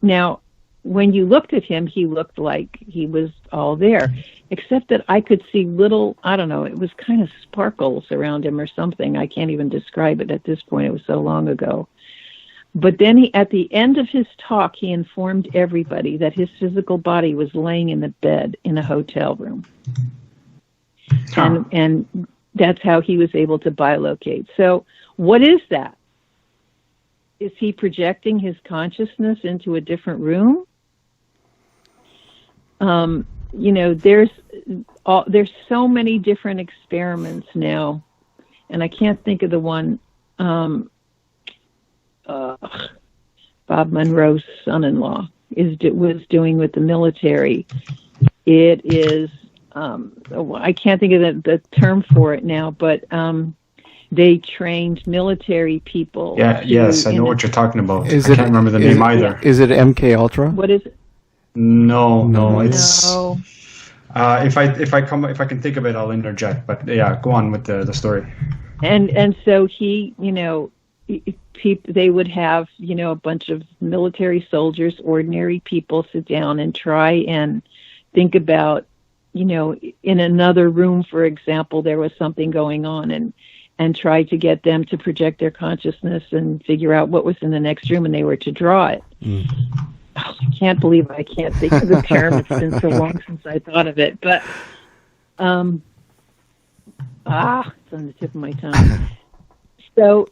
now, when you looked at him, he looked like he was all there, except that I could see little, I don't know, it was kind of sparkles around him or something. I can't even describe it at this point. It was so long ago. But then at the end of his talk, he informed everybody that his physical body was laying in the bed in a hotel room. And that's how he was able to bilocate. So what is that? Is he projecting his consciousness into a different room? There's so many different experiments now, and I can't think of the one Bob Monroe's son-in-law was doing with the military. It is I can't think of the term for it now, but they trained military people. Yes, I know what you're talking about. I can't remember the name either. Is it MK Ultra? What is it? No, it's. No. If I can think of it, I'll interject. But yeah, go on with the story. And so he, they would have, a bunch of military soldiers, ordinary people, sit down and try and think about, in another room, for example, there was something going on, and try to get them to project their consciousness and figure out what was in the next room, and they were to draw it. Oh, I can't believe I can't think of the term. It's been so long since I thought of it. But, it's on the tip of my tongue. So,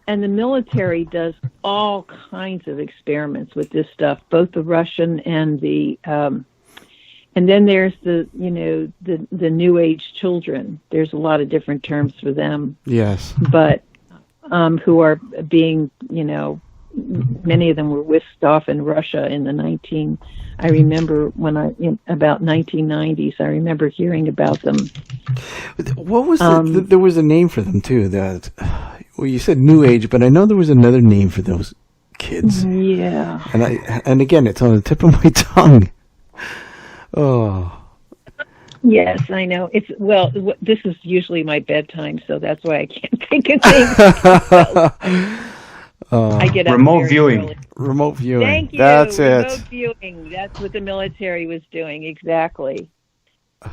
and the military does all kinds of experiments with this stuff, both the Russian and the, and then there's the New Age children. There's a lot of different terms for them. Yes. But, who are being, many of them were whisked off in Russia in the I remember about 1990s, I remember hearing about them. What was there was a name for them too. Well, you said New Age, but I know there was another name for those kids. Yeah. And again, it's on the tip of my tongue. Oh. Yes, I know. This is usually my bedtime, so that's why I can't think of things. I get up remote viewing. Early. Remote viewing. Thank you. That's remote it. Viewing. That's what the military was doing, exactly.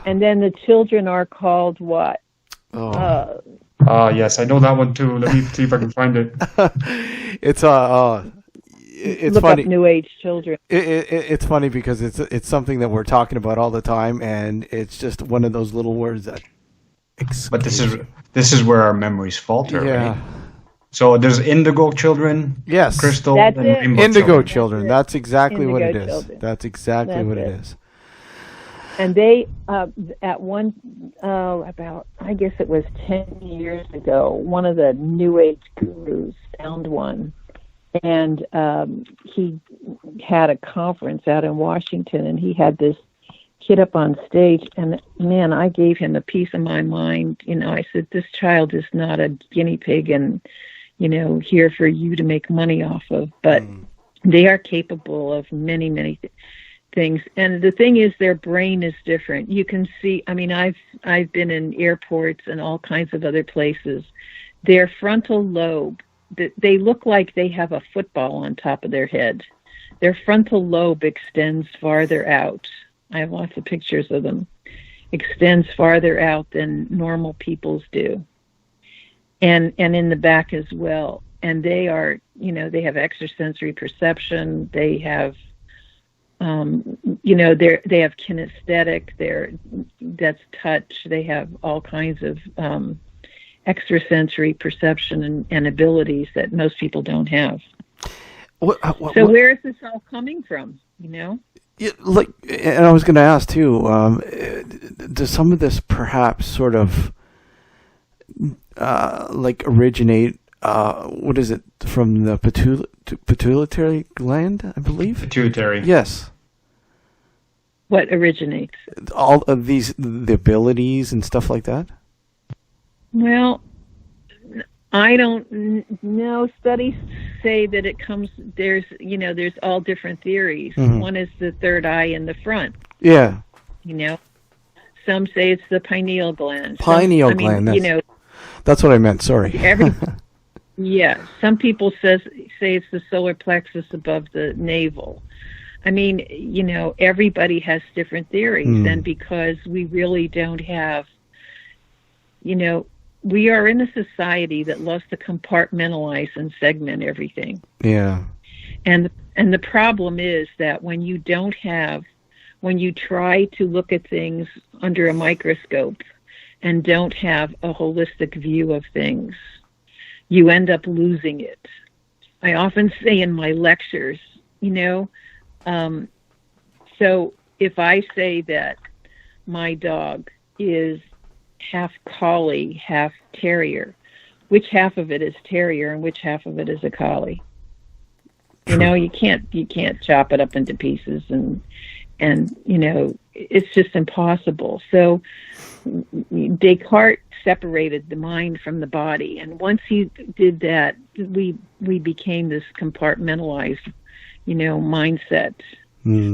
And then the children are called what? Yes, I know that one too. Let me see if I can find it. It's Look funny. Up New Age children. It's funny because it's something that we're talking about all the time, and it's just one of those little words that. But this is where our memories falter. Yeah. Right? So there's indigo children, yes, crystal, That's and it. rainbow indigo children. children. That's exactly what it Indigo is. children. That's exactly what it is. And they, at one, about, I guess it was 10 years ago, one of the New Age gurus found one. And he had a conference out in Washington, and he had this kid up on stage. And, man, I gave him a piece of my mind. I said, this child is not a guinea pig and, here for you to make money off of. But they are capable of many, many things. And the thing is, their brain is different. You can see, I've been in airports and all kinds of other places. Their frontal lobe, they look like they have a football on top of their head. Their frontal lobe extends farther out. I have lots of pictures of them. Extends farther out than normal people's do. And in the back as well. And they are, they have extrasensory perception. They have they have kinesthetic, that's touch. They have all kinds of extrasensory perception and abilities that most people don't have. So where is this all coming from, Yeah, and I was going to ask too, does some of this perhaps sort of originate, what is it, from the pituitary gland, I believe? Pituitary. Yes. What originates? All of the abilities and stuff like that? Well, I don't know. Studies say that it comes, there's all different theories. Mm-hmm. One is the third eye in the front. Yeah. Some say it's the pineal gland. Pineal gland. That's what I meant. Sorry. Yeah. Some people say it's the solar plexus above the navel. Everybody has different theories. And because we really don't have, we are in a society that loves to compartmentalize and segment everything. Yeah. And the problem is that when you try to look at things under a microscope and don't have a holistic view of things, you end up losing it. I often say in my lectures, so if I say that my dog is half collie, half terrier, which half of it is terrier and which half of it is a collie? You can't chop it up into pieces and it's just impossible. So Descartes separated the mind from the body, and once he did that, we became this compartmentalized, mindset.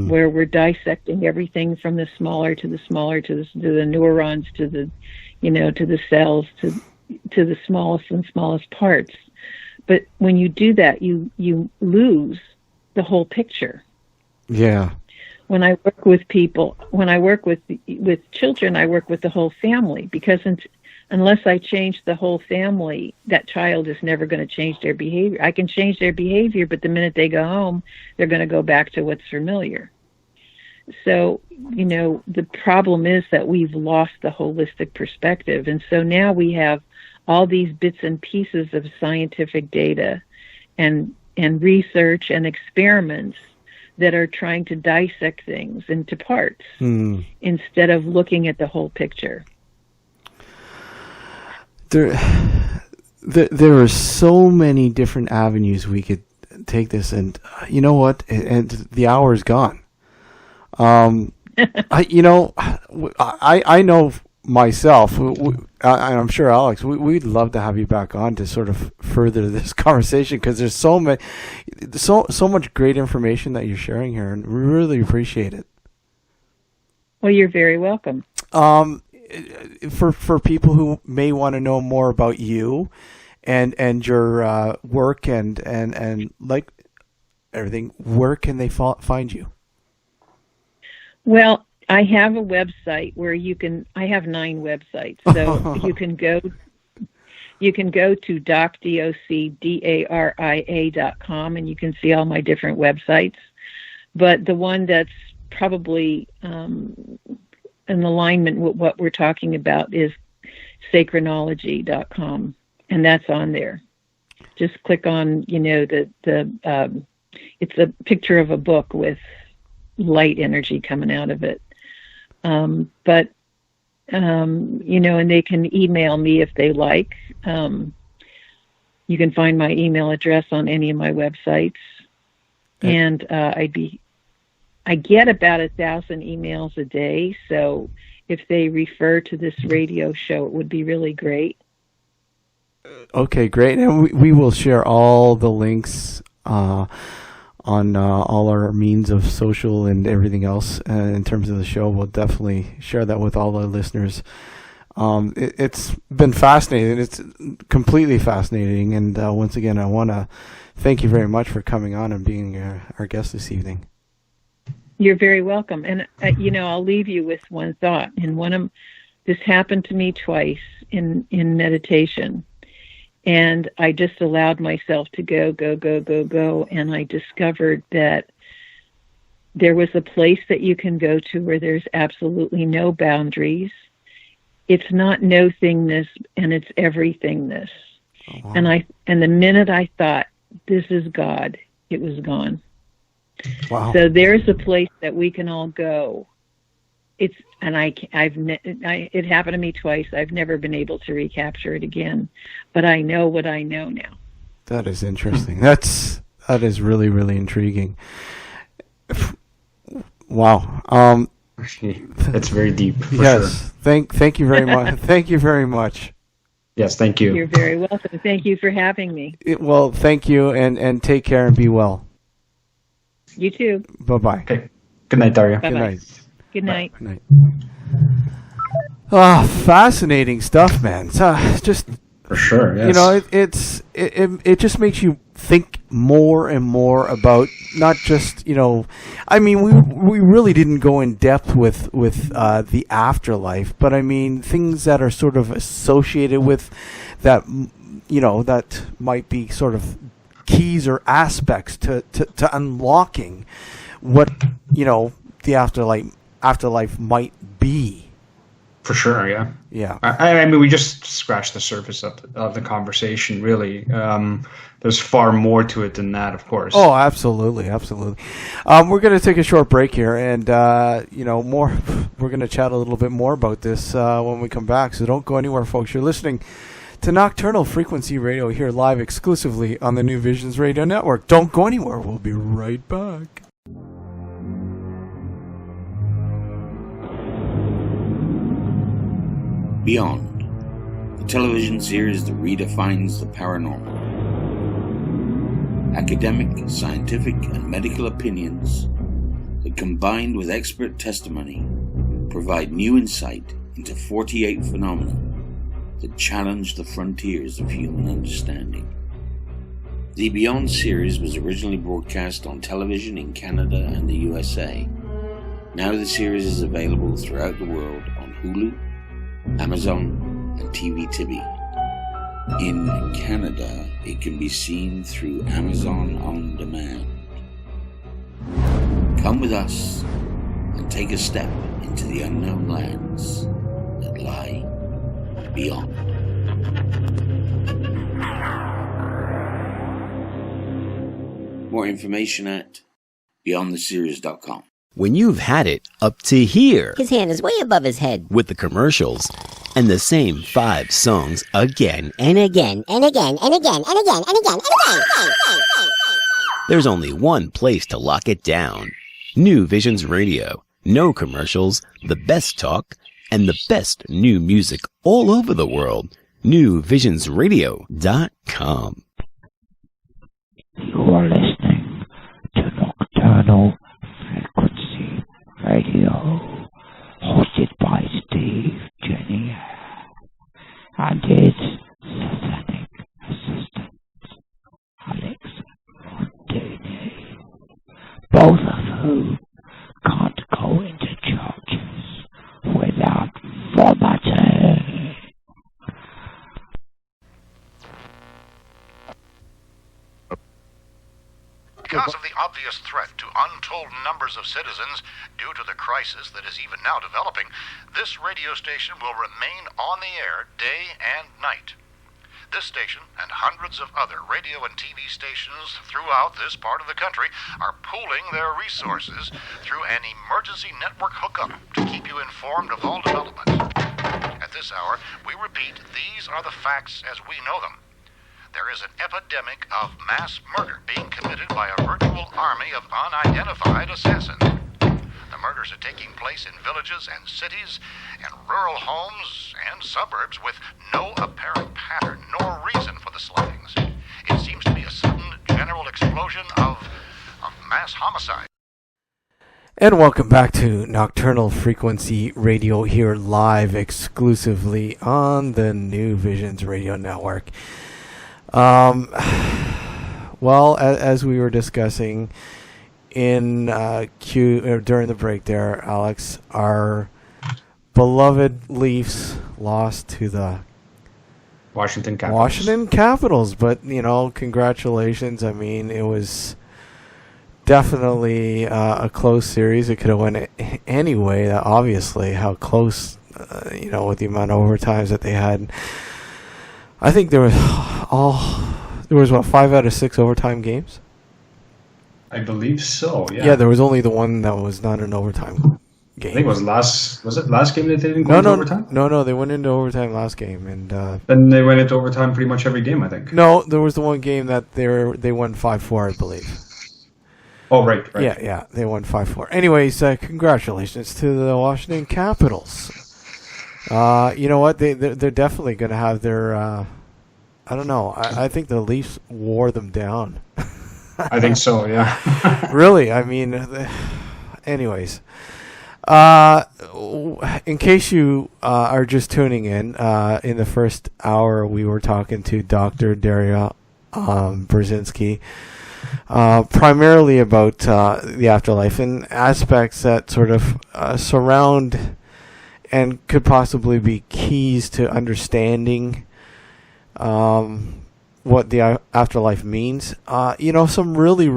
where we're dissecting everything from the smaller to the smaller to the neurons to the, to the cells to the smallest and smallest parts. But when you do that, you lose the whole picture. Yeah. When I work with people, when I work with children, I work with the whole family, because unless I change the whole family, that child is never going to change their behavior. I can change their behavior, but the minute they go home, they're going to go back to what's familiar. So, the problem is that we've lost the holistic perspective. And so now we have all these bits and pieces of scientific data and research and experiments that are trying to dissect things into parts instead of looking at the whole picture. There are so many different avenues we could take this, and you know what? And the hour is gone. I know myself, I'm sure Alex, we'd love to have you back on to sort of further this conversation, because there's so much great information that you're sharing here, and we really appreciate it. Well, you're very welcome. For people who may want to know more about you and your work and like everything, where can they find you? Well, I have a website where I have 9 websites. So you can go to docdaria.com, and you can see all my different websites. But the one that's probably in alignment with what we're talking about is sacronology.com, and that's on there. Just click on, it's a picture of a book with light energy coming out of it. And they can email me if they like. You can find my email address on any of my websites. And I get about 1,000 emails a day. So if they refer to this radio show, it would be really great. Okay, great. And we will share all the links on all our means of social and everything else in terms of the show. We'll definitely share that with all our listeners. It's been fascinating. It's completely fascinating. And once again, I want to thank you very much for coming on and being our guest this evening. You're very welcome. And, I'll leave you with one thought. And this happened to me twice in meditation. And I just allowed myself to go. And I discovered that there was a place that you can go to where there's absolutely no boundaries. It's not no-thingness, and it's everythingness. Oh, wow. And the minute I thought, this is God, it was gone. Wow. So there's a place that we can all go. It happened to me twice. I've never been able to recapture it again, but I know what I know now. That is interesting. That is really, really intriguing. Wow. That's very deep. Yes. Sure. Thank you very much. Thank you very much. Yes, thank you. You're very welcome. Thank you for having me. Well, thank you, and take care and be well. You too. Bye-bye. Okay. Good night, Daria. Bye-bye. Good night. Good night. Good night. Fascinating stuff, man. Just for sure. Yes. It just makes you think more and more about not just we really didn't go in depth with the afterlife, but I mean things that are sort of associated with that, that might be sort of keys or aspects to unlocking what the afterlife might be. For sure, yeah. Yeah. I mean, we just scratched the surface of the conversation, really. There's far more to it than that, of course. Oh, absolutely, absolutely. We're going to take a short break here, and more. We're going to chat a little bit more about this when we come back. So don't go anywhere, folks. You're listening to Nocturnal Frequency Radio here live exclusively on the New Visions Radio Network. Don't go anywhere. We'll be right back. Beyond, the television series that redefines the paranormal. Academic, scientific, and medical opinions that combined with expert testimony, provide new insight into 48 phenomena that challenge the frontiers of human understanding. The Beyond series was originally broadcast on television in Canada and the USA. Now the series is available throughout the world on Hulu, Amazon, and TV Tibi. In Canada, it can be seen through Amazon On Demand. Come with us and take a step into the unknown lands that lie beyond. More information at beyondtheseries.com. When you've had it up to here, his hand is way above his head with the commercials and the same 5 songs again and again and again and again and again and again and again. There's only one place to lock it down. New Visions Radio. No commercials, the best talk, and the best new music all over the world. NewVisionsRadio.com. You are listening to Nocturnal Frequency Radio, hosted by Steve Jenny and his satanic assistant, Alex Montini, both of whom can't go into churches without vomiting. Because of the obvious threat to untold numbers of citizens due to the crisis that is even now developing, this radio station will remain on the air day and night. This station and hundreds of other radio and TV stations throughout this part of the country are pooling their resources through an emergency network hookup to keep you informed of all developments. At this hour, we repeat, these are the facts as we know them. There is an epidemic of mass murder being committed by a virtual army of unidentified assassins. The murders are taking place in villages and cities and rural homes and suburbs with no apparent pattern nor reason for the slayings. It seems to be a sudden general explosion of mass homicide. And welcome back to Nocturnal Frequency Radio, here live exclusively on the New Visions Radio Network. Well, as we were discussing in during the break there, Alex, our beloved Leafs lost to the Washington Capitals. But, congratulations. I mean, it was definitely a close series. It could have went any way. Obviously, how close, with the amount of overtimes that they had. I think there was 5 out of 6 overtime games? I believe so, yeah. Yeah, there was only the one that was not an overtime game. I think it was last game that they didn't go into overtime? No, they went into overtime last game. And then they went into overtime pretty much every game, I think. No, there was the one game that they won 5-4, I believe. Oh, right. Yeah, they won 5-4. Anyways, congratulations to the Washington Capitals. You know what? They're definitely going to have their. I don't know. I think the Leafs wore them down. I think so. Yeah. Really? I mean, anyways. In case you are just tuning in the first hour we were talking to Dr.Daria Berzinski, primarily about the afterlife and aspects that sort of surround and could possibly be keys to understanding what the afterlife means. Some really,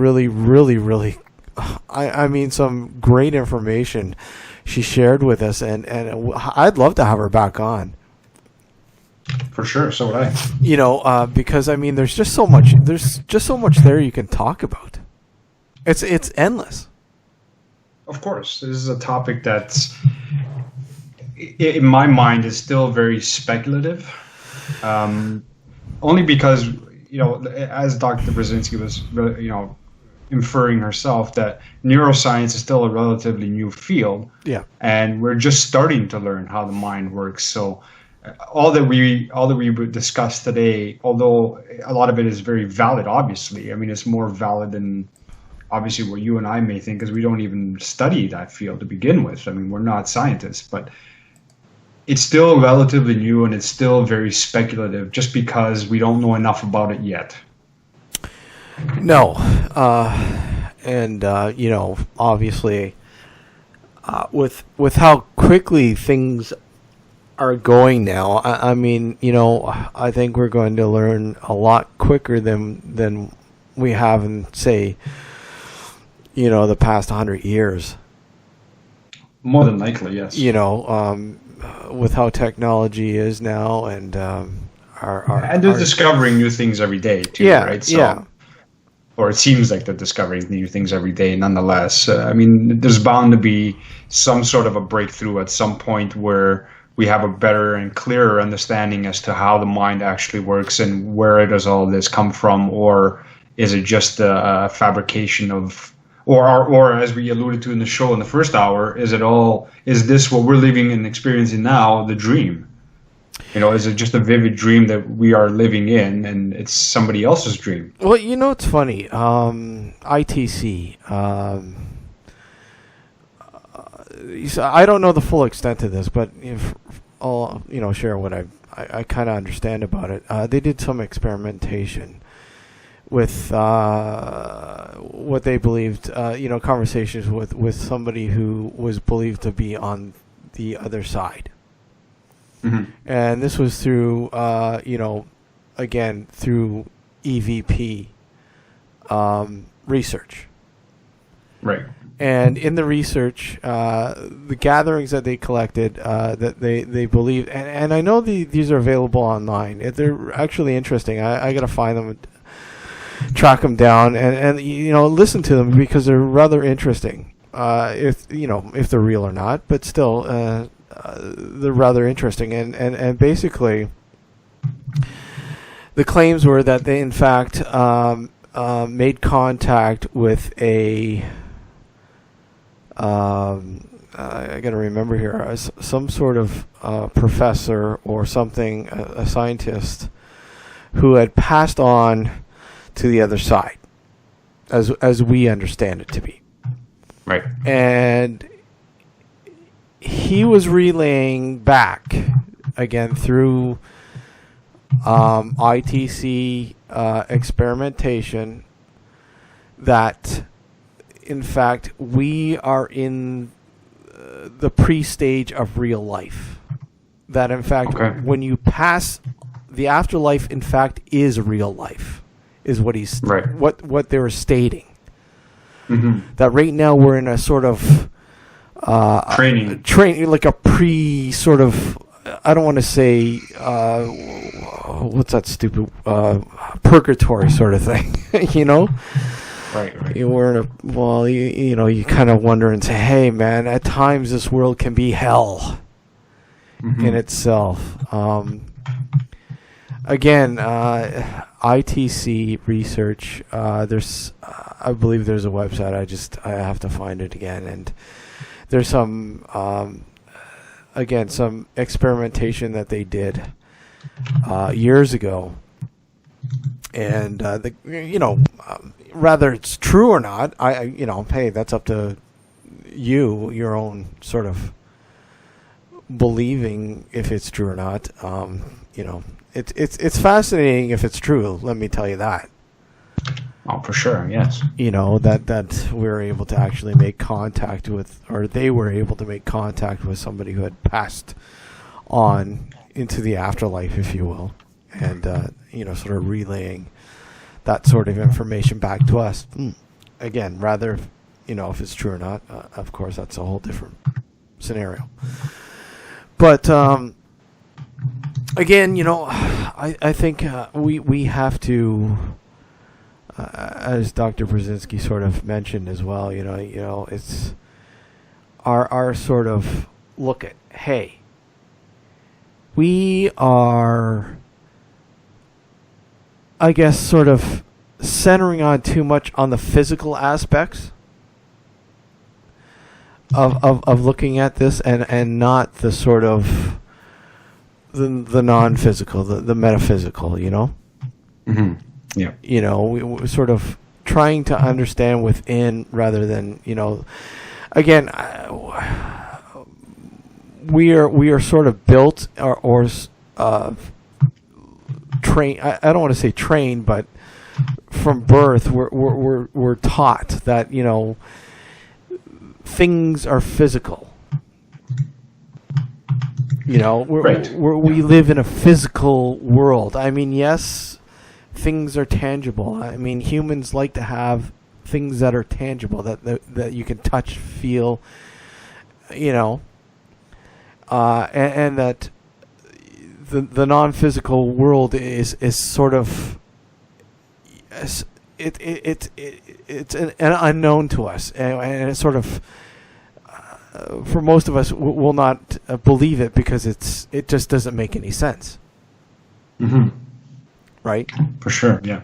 I mean, some great information she shared with us, and I'd love to have her back on. For sure, so would I. Because I mean, there's just so much there you can talk about. It's endless. Of course, this is a topic that's, in my mind, is still very speculative. Only because, as Dr. Berzinski was, inferring herself, that neuroscience is still a relatively new field. Yeah. And we're just starting to learn how the mind works. So all that we discussed today, although a lot of it is very valid, obviously, I mean, it's more valid than obviously what you and I may think is we don't even study that field to begin with. I mean, we're not scientists, but it's still relatively new and it's still very speculative just because we don't know enough about it yet. No. Obviously, with how quickly things are going now, I mean, I think we're going to learn a lot quicker than we have in, say, the past 100 years. More than likely, yes. With how technology is now, and and they're discovering new things every day too, right? So, or it seems like they're discovering new things every day. Nonetheless, I mean, there's bound to be some sort of a breakthrough at some point where we have a better and clearer understanding as to how the mind actually works and where does all this come from, or is it just a fabrication of, or as we alluded to in the show in the first hour, is this what we're living and experiencing now, the dream? Is it just a vivid dream that we are living in and it's somebody else's dream? Well, it's funny. ITC. I don't know the full extent of this, but if I'll share what I kind of understand about it. They did some experimentation with what they believed, conversations with somebody who was believed to be on the other side. Mm-hmm. And this was through, again, through EVP research. Right. And in the research, the gatherings that they collected, that they believed, and I know these are available online. They're actually interesting. I got to find them, track them down, and listen to them because they're rather interesting. If they're real or not, but still, they're rather interesting. And basically, the claims were that they in fact made contact with a. I got to remember here, some sort of professor or something, a scientist who had passed on to the other side, as we understand it to be. Right. And he was relaying back, again, through ITC experimentation, that in fact we are in the pre-stage of real life. That in fact, when you pass the afterlife, in fact, is real life, is what he's what they were stating. Mm-hmm. That right now we're in a sort of training, like a pre sort of. I don't want to say what's that stupid purgatory sort of thing, Right. We're in you kind of wonder and say, hey, man, at times this world can be hell in itself. Again, ITC research, there's, I believe there's a website. I have to find it again. And there's some, again, some experimentation that they did years ago. And, whether it's true or not, hey, that's up to you, your own sort of believing if it's true or not. It's fascinating if it's true. Let me tell you that. Oh, for sure, yes. That we're able to actually make contact with, or they were able to make contact with somebody who had passed on into the afterlife, if you will, and sort of relaying that sort of information back to us. Again, rather, if it's true or not, of course, that's a whole different scenario. But again, I think we have to, as Dr. Berzinski sort of mentioned as well, it's our sort of look at, hey, we are, I guess, sort of centering on too much on the physical aspects of looking at this, and not the sort of the non-physical, the metaphysical, Mm-hmm. Yeah. We sort of trying to understand within rather than, again, we are sort of built or trained. I don't want to say trained, but from birth we're taught that things are physical. Right. We live in a physical world. I mean, yes, things are tangible. I mean, humans like to have things that are tangible, that you can touch, feel, and that the non-physical world is sort of it's an unknown to us, and it's sort of. For most of us, will not believe it because it just doesn't make any sense. Mm-hmm. Right? For sure, yeah.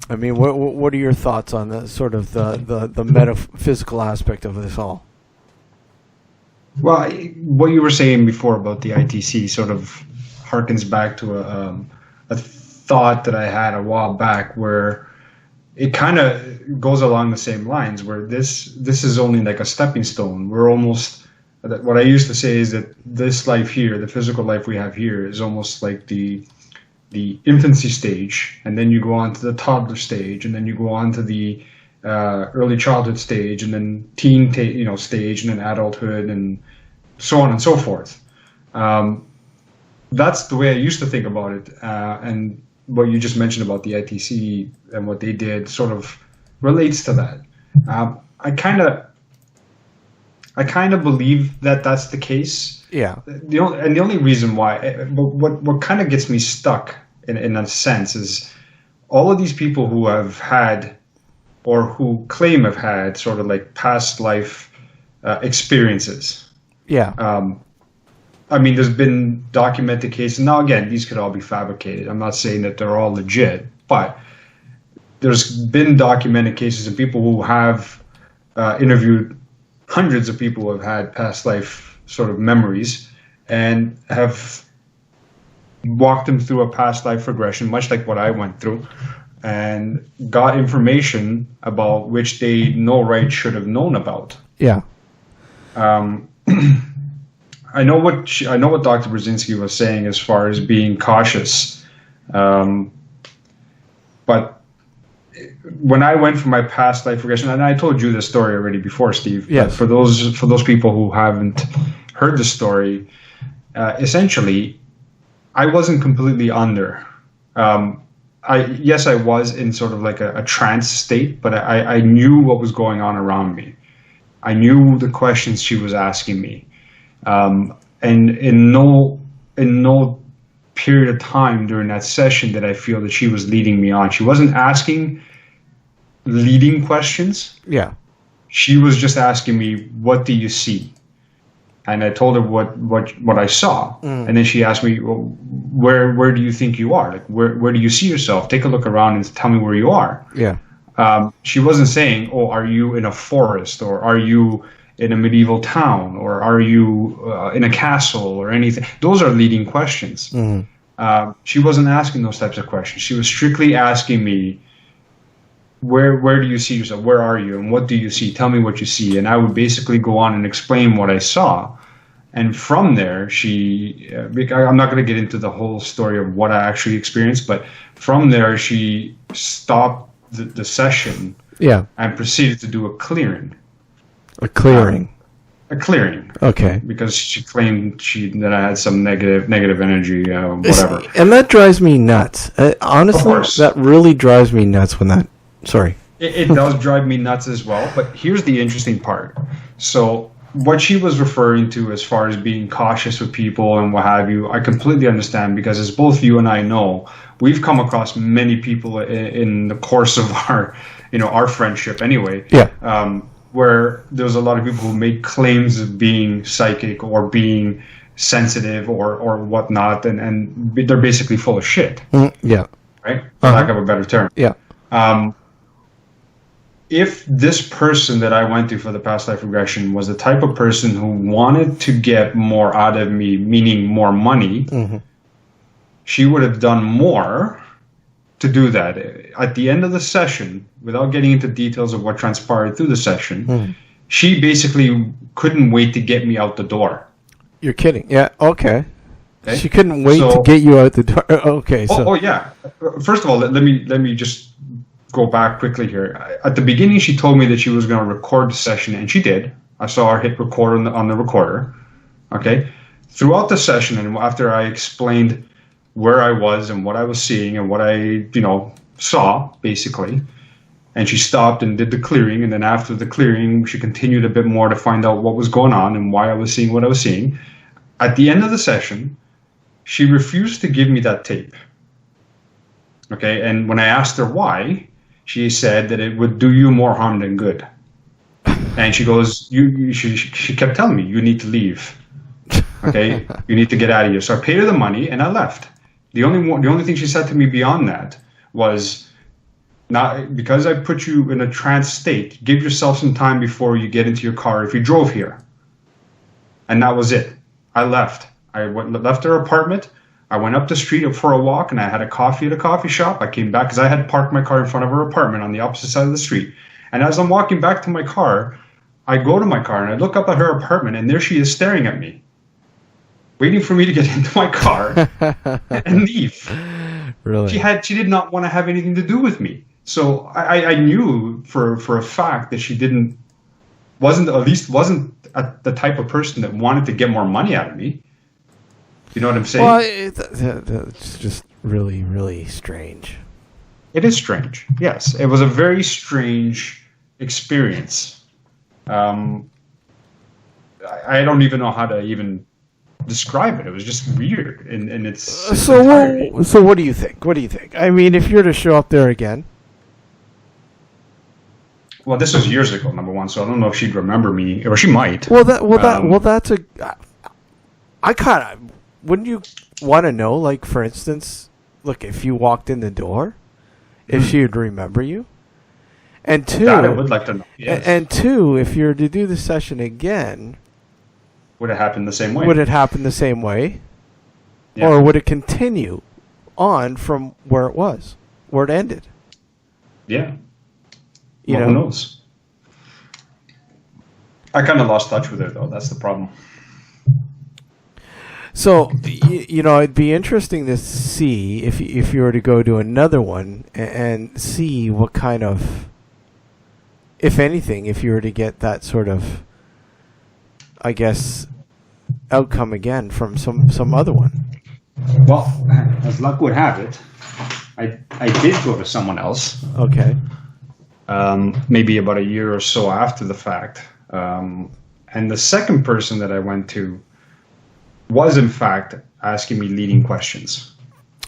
I mean, what are your thoughts on the sort of the metaphysical aspect of this all? Well, what you were saying before about the ITC sort of harkens back to a thought that I had a while back, where it kind of goes along the same lines, where this is only like a stepping stone. We're almost, what I used to say is that this life here, the physical life we have here, is almost like the infancy stage, and then you go on to the toddler stage, and then you go on to the early childhood stage, and then teen stage, and then adulthood, and so on and so forth. That's the way I used to think about it, and what you just mentioned about the ITC and what they did sort of relates to that. I kind of believe that that's the case. Yeah. The only reason why, what kind of gets me stuck in a sense, is all of these people who have had, or who claim have had, sort of like past life experiences. Yeah. I mean, there's been documented cases. Now, again, these could all be fabricated. I'm not saying that they're all legit, but there's been documented cases of people who have interviewed hundreds of people who have had past life sort of memories and have walked them through a past life regression, much like what I went through, and got information about which they no right should have known about. Yeah. I know what Dr. Berzinski was saying as far as being cautious, but when I went for my past life regression, and I told you this story already before, Steve. Yes. But for those people who haven't heard the story, essentially, I wasn't completely under. I was in sort of like a trance state, but I knew what was going on around me. I knew the questions she was asking me. And in no period of time during that session did I feel that she was leading me on. She wasn't asking leading questions. Yeah. She was just asking me, "What do you see?" And I told her what I saw. And then she asked me, well, where do you think you are? Like, where do you see yourself? Take a look around and tell me where you are. Yeah. She wasn't saying, "Oh, are you in a forest, or are you in a medieval town, or are you in a castle, or anything?" Those are leading questions. Mm-hmm. She wasn't asking those types of questions. She was strictly asking me, where do you see yourself? Where are you? And what do you see? Tell me what you see. And I would basically go on and explain what I saw. And from there, I'm not going to get into the whole story of what I actually experienced, but from there, she stopped the session. Yeah. And proceeded to do a clearing. A clearing. A clearing. Okay. Because she claimed that I had some negative energy, whatever. And that drives me nuts. Honestly, that really drives me nuts when that... Sorry. It does drive me nuts as well, but here's the interesting part. So what she was referring to as far as being cautious with people and what have you, I completely understand, because as both you and I know, we've come across many people in the course of our friendship anyway. Yeah. Where there's a lot of people who made claims of being psychic or being sensitive or whatnot, and they're basically full of shit. Yeah. Right? For lack of a better term. Yeah. If this person that I went to for the past life regression was the type of person who wanted to get more out of me, meaning more money, she would have done more to do that. At the end of the session, without getting into details of what transpired through the session, she basically couldn't wait to get me out the door. You're kidding. Yeah, okay. She couldn't wait to get you out the door. Okay, so... Oh, yeah. First of all, let me just go back quickly here. At the beginning, she told me that she was going to record the session, and she did. I saw her hit record on the recorder. Okay? Throughout the session, and after I explained where I was and what I was seeing and what I, saw, basically, and she stopped and did the clearing, and then after the clearing, she continued a bit more to find out what was going on and why I was seeing what I was seeing. At the end of the session, she refused to give me that tape. Okay, and when I asked her why, she said that it would do you more harm than good. And she goes, she kept telling me, you need to leave. Okay, you need to get out of here. So I paid her the money and I left. The only thing she said to me beyond that was, not because I put you in a trance state, give yourself some time before you get into your car if you drove here. And that was it. I left. I left her apartment. I went up the street for a walk, and I had a coffee at a coffee shop. I came back because I had parked my car in front of her apartment on the opposite side of the street. And as I'm walking back to my car, I go to my car and I look up at her apartment, and there she is staring at me, waiting for me to get into my car and leave. Really? She did not want to have anything to do with me. So I knew for a fact that she wasn't the type of person that wanted to get more money out of me. You know what I'm saying? Well, it's just really, really strange. It is strange. Yes, it was a very strange experience. I don't even know how to even describe it. It was just weird, and it's so. What do you think? What do you think? I mean, if you're to show up there again. Well, this was years ago, number one, so I don't know if she'd remember me, or she might. That's a. I kind of. Wouldn't you want to know, like, for instance, look, if you walked in the door, if she would remember you? And two, that I would like to know. Yes. And two, if you were to do the session again, would it happen the same way? Would it happen the same way? Yeah. Or would it continue on from where it was, where it ended? Yeah. Who knows? I kind of lost touch with her, though. That's the problem. So, it'd be interesting to see if you were to go to another one and see what kind of, if anything, if you were to get that sort of, I guess, outcome again from some other one. Well, as luck would have it, I did go to someone else. Okay. Maybe about a year or so after the fact. And the second person that I went to was, in fact, asking me leading questions.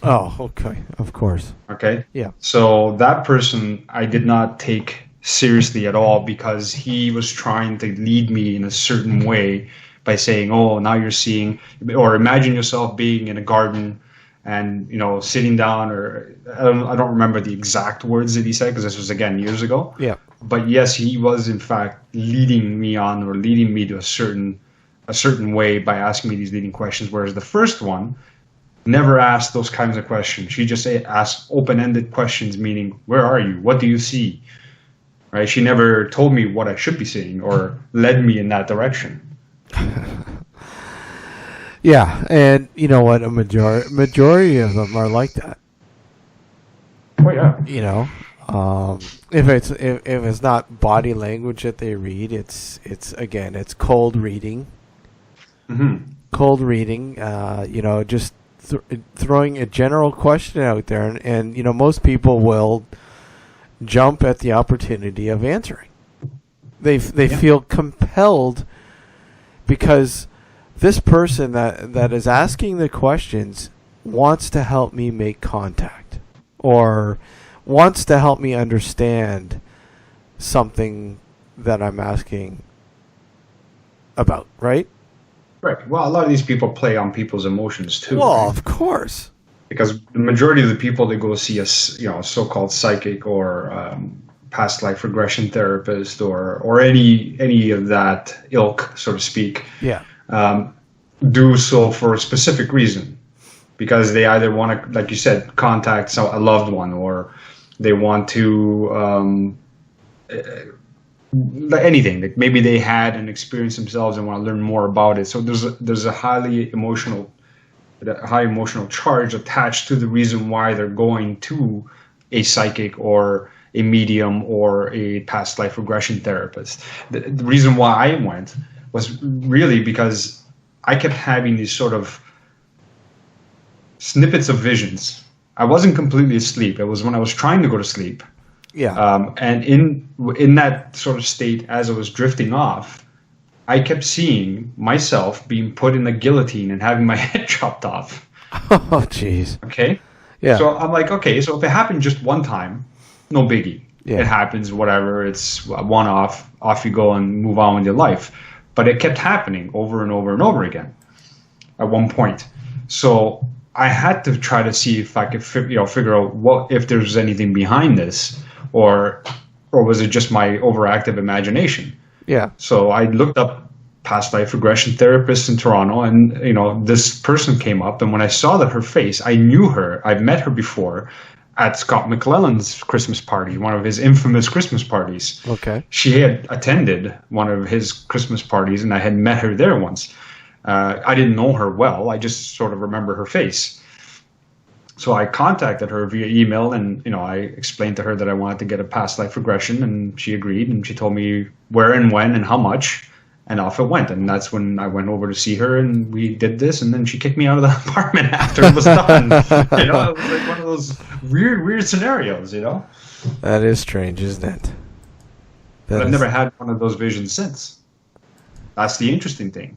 Oh, okay. Of course. Okay? Yeah. So that person I did not take seriously at all because he was trying to lead me in a certain way by saying, oh, now you're seeing, or imagine yourself being in a garden and, sitting down, or I don't remember the exact words that he said because this was, again, years ago. Yeah. But yes, he was, in fact, leading me on or leading me to a certain way by asking me these leading questions, whereas the first one never asked those kinds of questions. She just asked open-ended questions, meaning, where are you? What do you see? Right? She never told me what I should be seeing or led me in that direction. Yeah, and you know what? A majority of them are like that. Oh yeah. If it's not body language that they read, it's cold reading. Mm-hmm. Cold reading. Just throwing a general question out there, and most people will jump at the opportunity of answering. They feel compelled because this person that is asking the questions wants to help me make contact or wants to help me understand something that I'm asking about, right? Right. Well, a lot of these people play on people's emotions too. Well, right? Of course. Because the majority of the people that go see a so-called psychic or past life regression therapist or any of that ilk, so to speak, yeah, do so for a specific reason. because they either want to, like you said, contact a loved one, or they want to anything. Like maybe they had an experience themselves and want to learn more about it. So there's a high emotional charge attached to the reason why they're going to a psychic or a medium or a past life regression therapist. The reason why I went was really because I kept having these sort of snippets of visions. I wasn't completely asleep. It was when I was trying to go to sleep. Yeah. And in that sort of state, as I was drifting off, I kept seeing myself being put in the guillotine and having my head chopped off. Oh, jeez. Okay? Yeah. So I'm like, okay, so if it happened just one time, no biggie. Yeah. It happens, whatever. It's one-off. Off you go and move on with your life. But it kept happening over and over and over again at one point. So I had to try to see if I could figure out if there's anything behind this, or was it just my overactive imagination? Yeah. So I looked up past life regression therapists in Toronto, and this person came up, and when I saw that her face, I knew her. I've met her before at Scott McClellan's Christmas party, one of his infamous Christmas parties. Okay. She had attended one of his Christmas parties, and I had met her there once. I didn't know her well. I just sort of remember her face. So I contacted her via email, and I explained to her that I wanted to get a past life regression, and she agreed, and she told me where and when and how much, and off it went. And that's when I went over to see her, and we did this, and then she kicked me out of the apartment after it was done. It was like one of those weird scenarios, That is strange, isn't it? But I've never had one of those visions since. That's the interesting thing.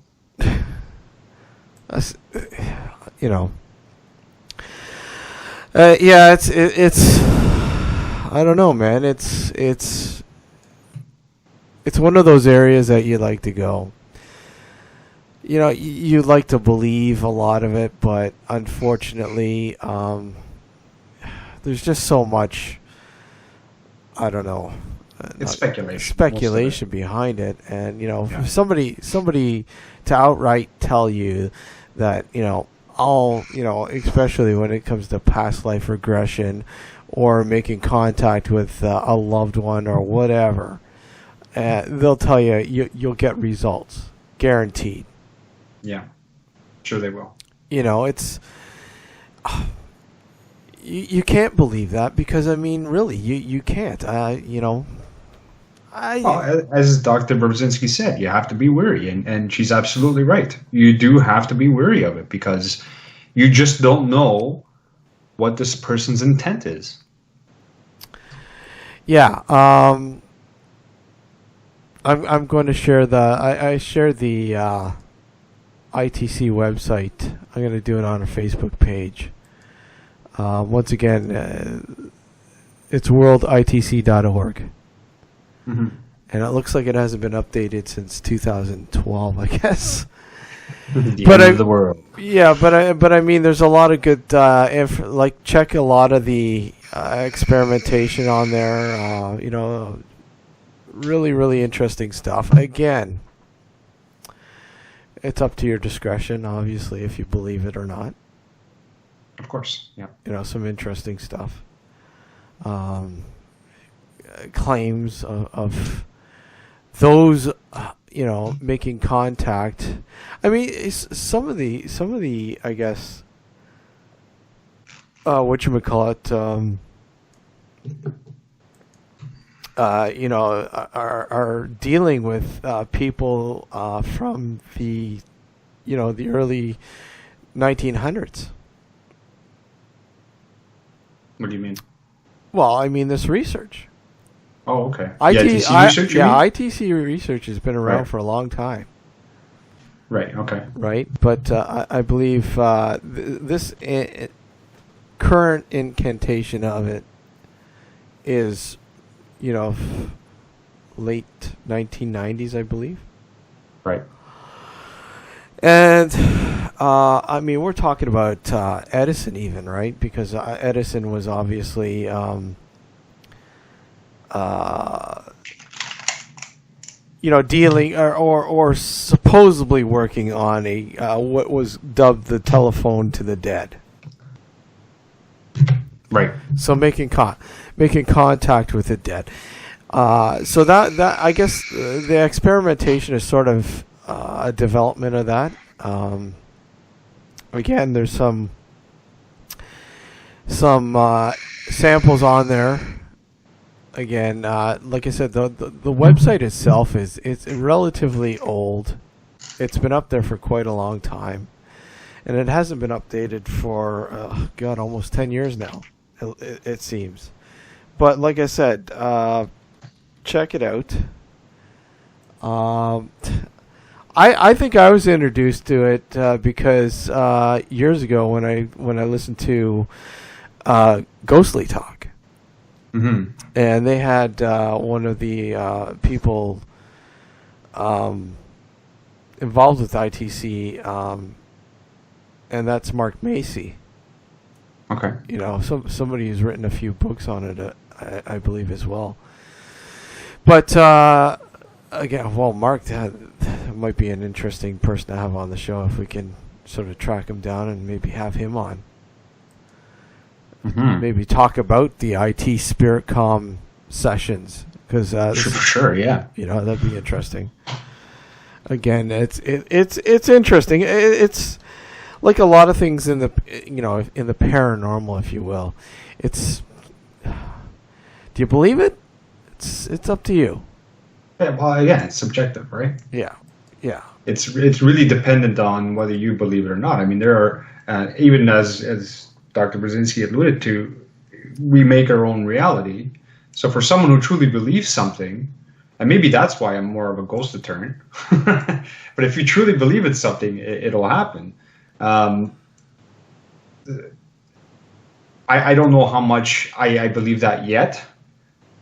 That's, yeah, it's I don't know, man. It's one of those areas that you like to go. You like to believe a lot of it, but unfortunately, there's just so much. I don't know. It's speculation. Speculation behind it, and for somebody to outright tell you that especially when it comes to past life regression or making contact with a loved one or whatever, they'll tell you you'll get results, guaranteed. Yeah, sure they will. It's you can't believe that, because really you can't. As Dr. Berzinski said, you have to be wary, and she's absolutely right. You do have to be wary of it, because you just don't know what this person's intent is. Yeah, I'm going to share I shared the ITC website. I'm going to do it on a Facebook page. Once again, it's worlditc.org. Mm-hmm. And it looks like it hasn't been updated since 2012, I guess. The end of the world. Yeah, but there's a lot of good check a lot of the experimentation on there. Really, really interesting stuff. Again, it's up to your discretion, obviously, if you believe it or not. Of course, yeah. Some interesting stuff. Claims of those, making contact. Some of the, I guess, whatchamacallit, are dealing with people from the early 1900s. What do you mean? Well, this research. Oh, okay. ITC research, ITC research has been around Right. for a long time. Right, okay. Right, but I believe this current incantation of it is, late 1990s, I believe. Right. And, we're talking about Edison even, right? Because Edison was obviously... dealing or supposedly working on a what was dubbed the telephone to the dead. Right. So making contact with the dead. So that I guess the experimentation is sort of a development of that. Again, there's some samples on there. Again, like I said, the website itself it's relatively old. It's been up there for quite a long time, and it hasn't been updated for almost 10 years now. It seems. But like I said, check it out. I think I was introduced to it because years ago when I listened to Ghostly Talk, and they had one of the people involved with ITC, and that's Mark Macy. Okay. You know, somebody who's written a few books on it, I believe as well. But again, well, Mark, that might be an interesting person to have on the show if we can sort of track him down and maybe have him on. Maybe talk about the IT Spiritcom sessions, because sure, yeah, you know, that'd be interesting. Again, it's interesting. It's like a lot of things in the paranormal, if you will. It's, do you believe it? It's up to you. Yeah, well, again, it's subjective, right? Yeah. It's really dependent on whether you believe it or not. I mean, there are even as Dr. Berzinski alluded to, we make our own reality. So for someone who truly believes something, and maybe that's why I'm more of a ghost deterrent, but if you truly believe in something, it'll happen. I don't know how much I believe that yet,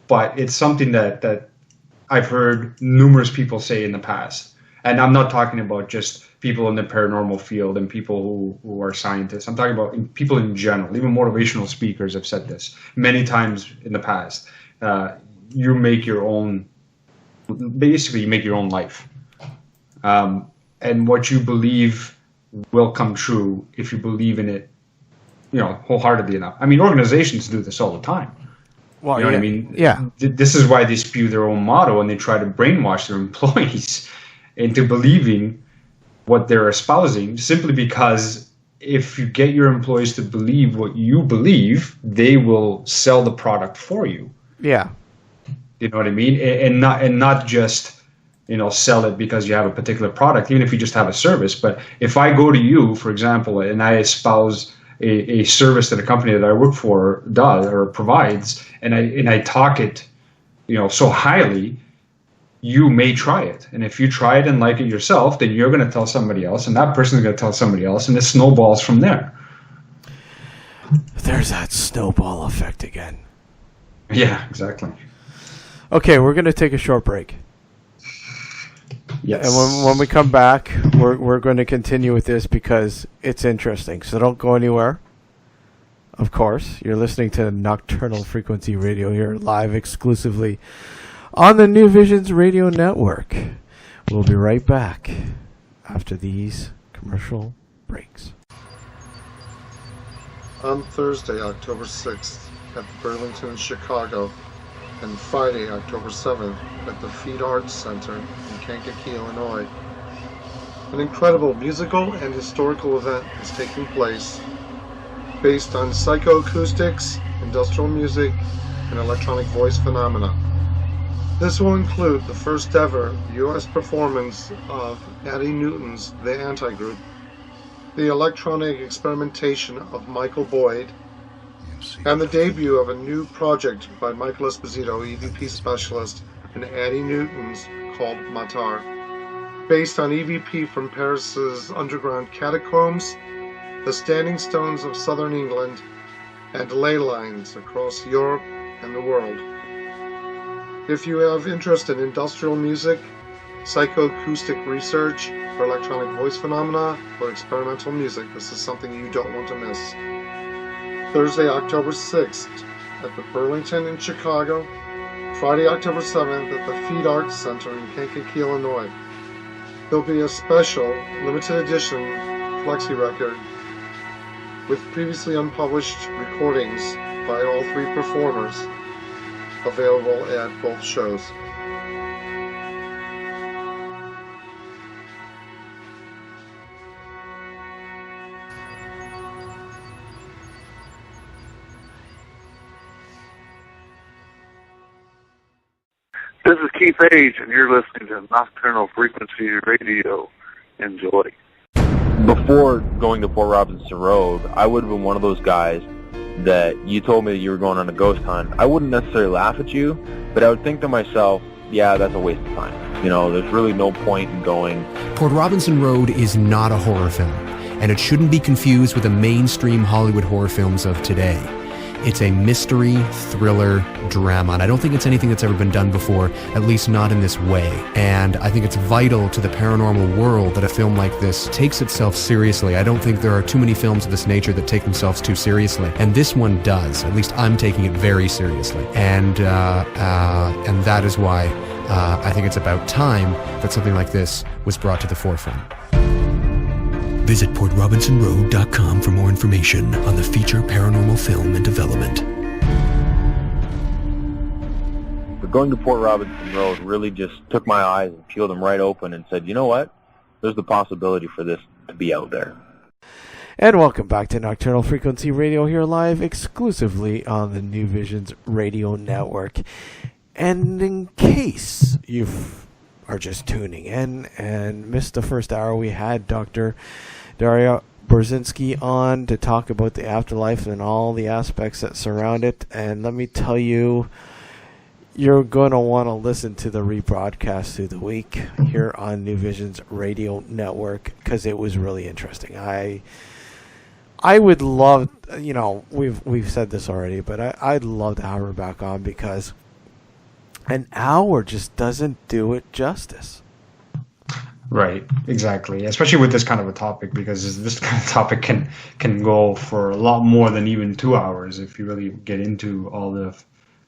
but it's something that I've heard numerous people say in the past. And I'm not talking about just people in the paranormal field and people who are scientists. I'm talking about people in general. Even motivational speakers have said this many times in the past. You make your own, basically you make your own life. And what you believe will come true if you believe in it, you know, wholeheartedly enough. I mean, organizations do this all the time. Well, you know what I mean? Yeah. This is why they spew their own motto and they try to brainwash their employees into believing what they're espousing, simply because if you get your employees to believe what you believe, they will sell the product for you. Yeah. You know what I mean? And not just, you know, sell it because you have a particular product, even if you just have a service. But if I go to you, for example, and I espouse a service that a company that I work for does or provides, and I talk it, you know, so highly, you may try it. And if you try it and like it yourself, then you're going to tell somebody else, and that person's going to tell somebody else, and it snowballs from there. There's that snowball effect again. Yeah, exactly. Okay, we're going to take a short break. Yes. And when we come back, we're going to continue with this because it's interesting. So don't go anywhere. Of course, you're listening to Nocturnal Frequency Radio here live exclusively on the New Visions Radio Network. We'll be right back after these commercial breaks. On Thursday, October 6th, at the Burlington in Chicago, and Friday, October 7th, at the Feed Arts Center in Kankakee, Illinois, an incredible musical and historical event is taking place based on psychoacoustics, industrial music, and electronic voice phenomena. This will include the first ever U.S. performance of Addie Newton's The Anti-Group, the electronic experimentation of Michael Boyd, and the debut of a new project by Michael Esposito, EVP specialist, and Addie Newton's called Matar. Based on EVP from Paris's underground catacombs, the standing stones of southern England, and ley lines across Europe and the world. If you have interest in industrial music, psychoacoustic research, or electronic voice phenomena, or experimental music, this is something you don't want to miss. Thursday, October 6th at the Burlington in Chicago, Friday, October 7th at the Feed Arts Center in Kankakee, Illinois. There'll be a special, limited edition flexi record with previously unpublished recordings by all three performers, available at both shows. This is Keith Age, and you're listening to Nocturnal Frequency Radio. Enjoy. Before going to Port Robinson Road, I would have been one of those guys that you told me that you were going on a ghost hunt. I wouldn't necessarily laugh at you, but I would think to myself, yeah, that's a waste of time. You know, there's really no point in going. Port Robinson Road is not a horror film, and it shouldn't be confused with the mainstream Hollywood horror films of today. It's a mystery, thriller, drama, and I don't think it's anything that's ever been done before, at least not in this way. And I think it's vital to the paranormal world that a film like this takes itself seriously. I don't think there are too many films of this nature that take themselves too seriously, and this one does. At least I'm taking it very seriously, and that is why I think it's about time that something like this was brought to the forefront. Visit PortRobinsonRoad.com for more information on the feature paranormal film in development. But going to Port Robinson Road really just took my eyes and peeled them right open and said, you know what? There's the possibility for this to be out there. And welcome back to Nocturnal Frequency Radio, here live exclusively on the New Visions Radio Network. And in case you are just tuning in and missed the first hour, we had Dr.Daria Berzinski on to talk about the afterlife and all the aspects that surround it. And let me tell you, you're going to want to listen to the rebroadcast through the week here on New Visions Radio Network, because it was really interesting. I would love, you know, we've said this already, but I'd love to have her back on, because an hour just doesn't do it justice. Right, exactly. Especially with this kind of a topic, because this kind of topic can go for a lot more than even 2 hours if you really get into all the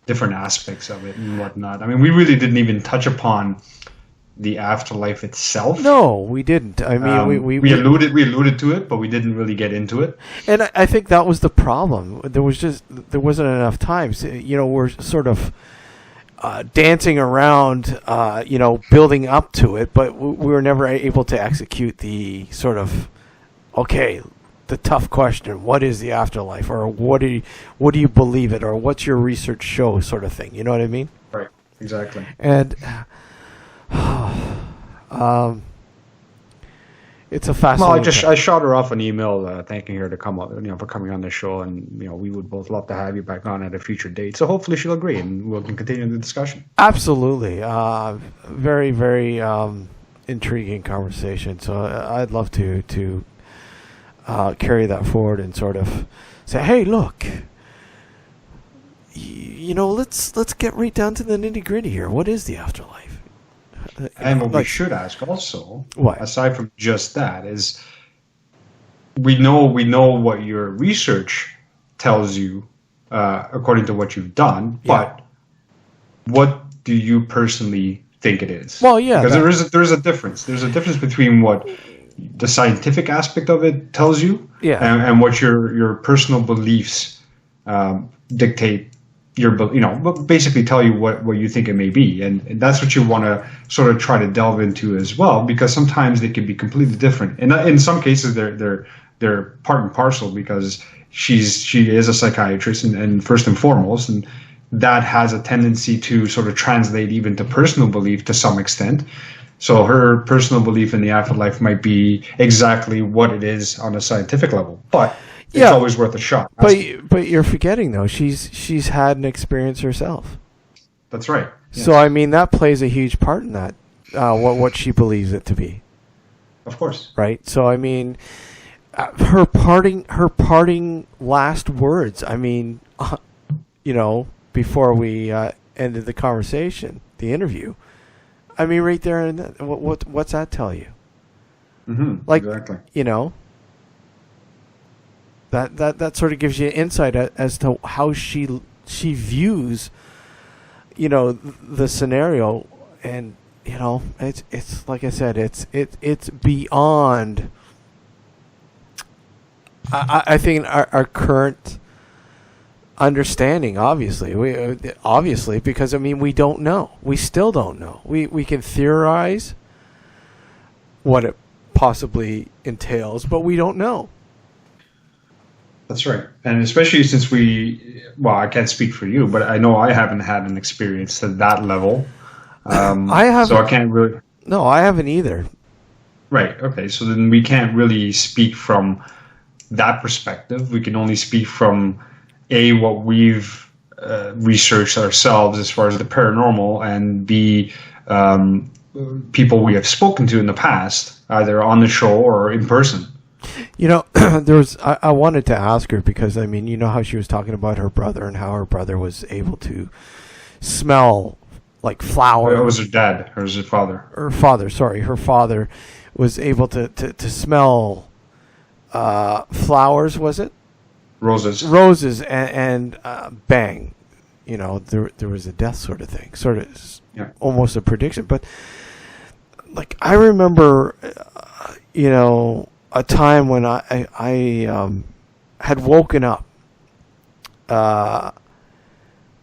different aspects of it and whatnot. I mean, we really didn't even touch upon the afterlife itself. No, we didn't. I mean, we alluded to it, but we didn't really get into it. And I think that was the problem. There wasn't enough time. So, you know, we're sort of dancing around, building up to it, but we were never able to execute the sort of, the tough question: what is the afterlife, or what do you believe it, or what's your research show, sort of thing. You know what I mean? Right. Exactly. And it's a fascinating. Well, I shot her off an email thanking her to come up, for coming on the show, and we would both love to have you back on at a future date. So hopefully she'll agree, and we can continue the discussion. Absolutely, very, very intriguing conversation. So I'd love to carry that forward and sort of say, hey, look, let's get right down to the nitty gritty here. What is the afterlife? And what we should ask also, what? Aside from just that, is we know what your research tells you according to what you've done, but what do you personally think it is? Well, yeah, because there is a difference. There's a difference between what the scientific aspect of it tells you, and what your personal beliefs dictate. Basically tell you what you think it may be, and that's what you want to sort of try to delve into as well, because sometimes they can be completely different, and in some cases they're part and parcel, because she is a psychiatrist and first and foremost, and that has a tendency to sort of translate even to personal belief to some extent. So her personal belief in the afterlife might be exactly what it is on a scientific level, but it's always worth a shot. But you're forgetting, though, she's had an experience herself. That's right. So I mean, that plays a huge part in that, what she believes it to be. Of course. Right. So I mean, her parting last words. I mean, before we ended the conversation, the interview. I mean, right there, and what's that tell you? Mm-hmm. Exactly. That sort of gives you insight as to how she views, the scenario, and it's like I said, it's beyond. I think our current understanding. Obviously, because I mean, we don't know. We still don't know. We can theorize what it possibly entails, but we don't know. That's right. And especially since I can't speak for you, but I know I haven't had an experience to that level. I haven't. So I can't really. No, I haven't either. Right. Okay. So then we can't really speak from that perspective. We can only speak from what we've researched ourselves as far as the paranormal, and B, people we have spoken to in the past, either on the show or in person. You know, I wanted to ask her because, I mean, you know how she was talking about her brother and how her brother was able to smell like flowers. It was her dad, or was her father? Her father, sorry. Her father was able to smell flowers, was it? Roses, and bang. You know, there was a death sort of thing, almost a prediction. But, like, I remember, you know, a time when I had woken up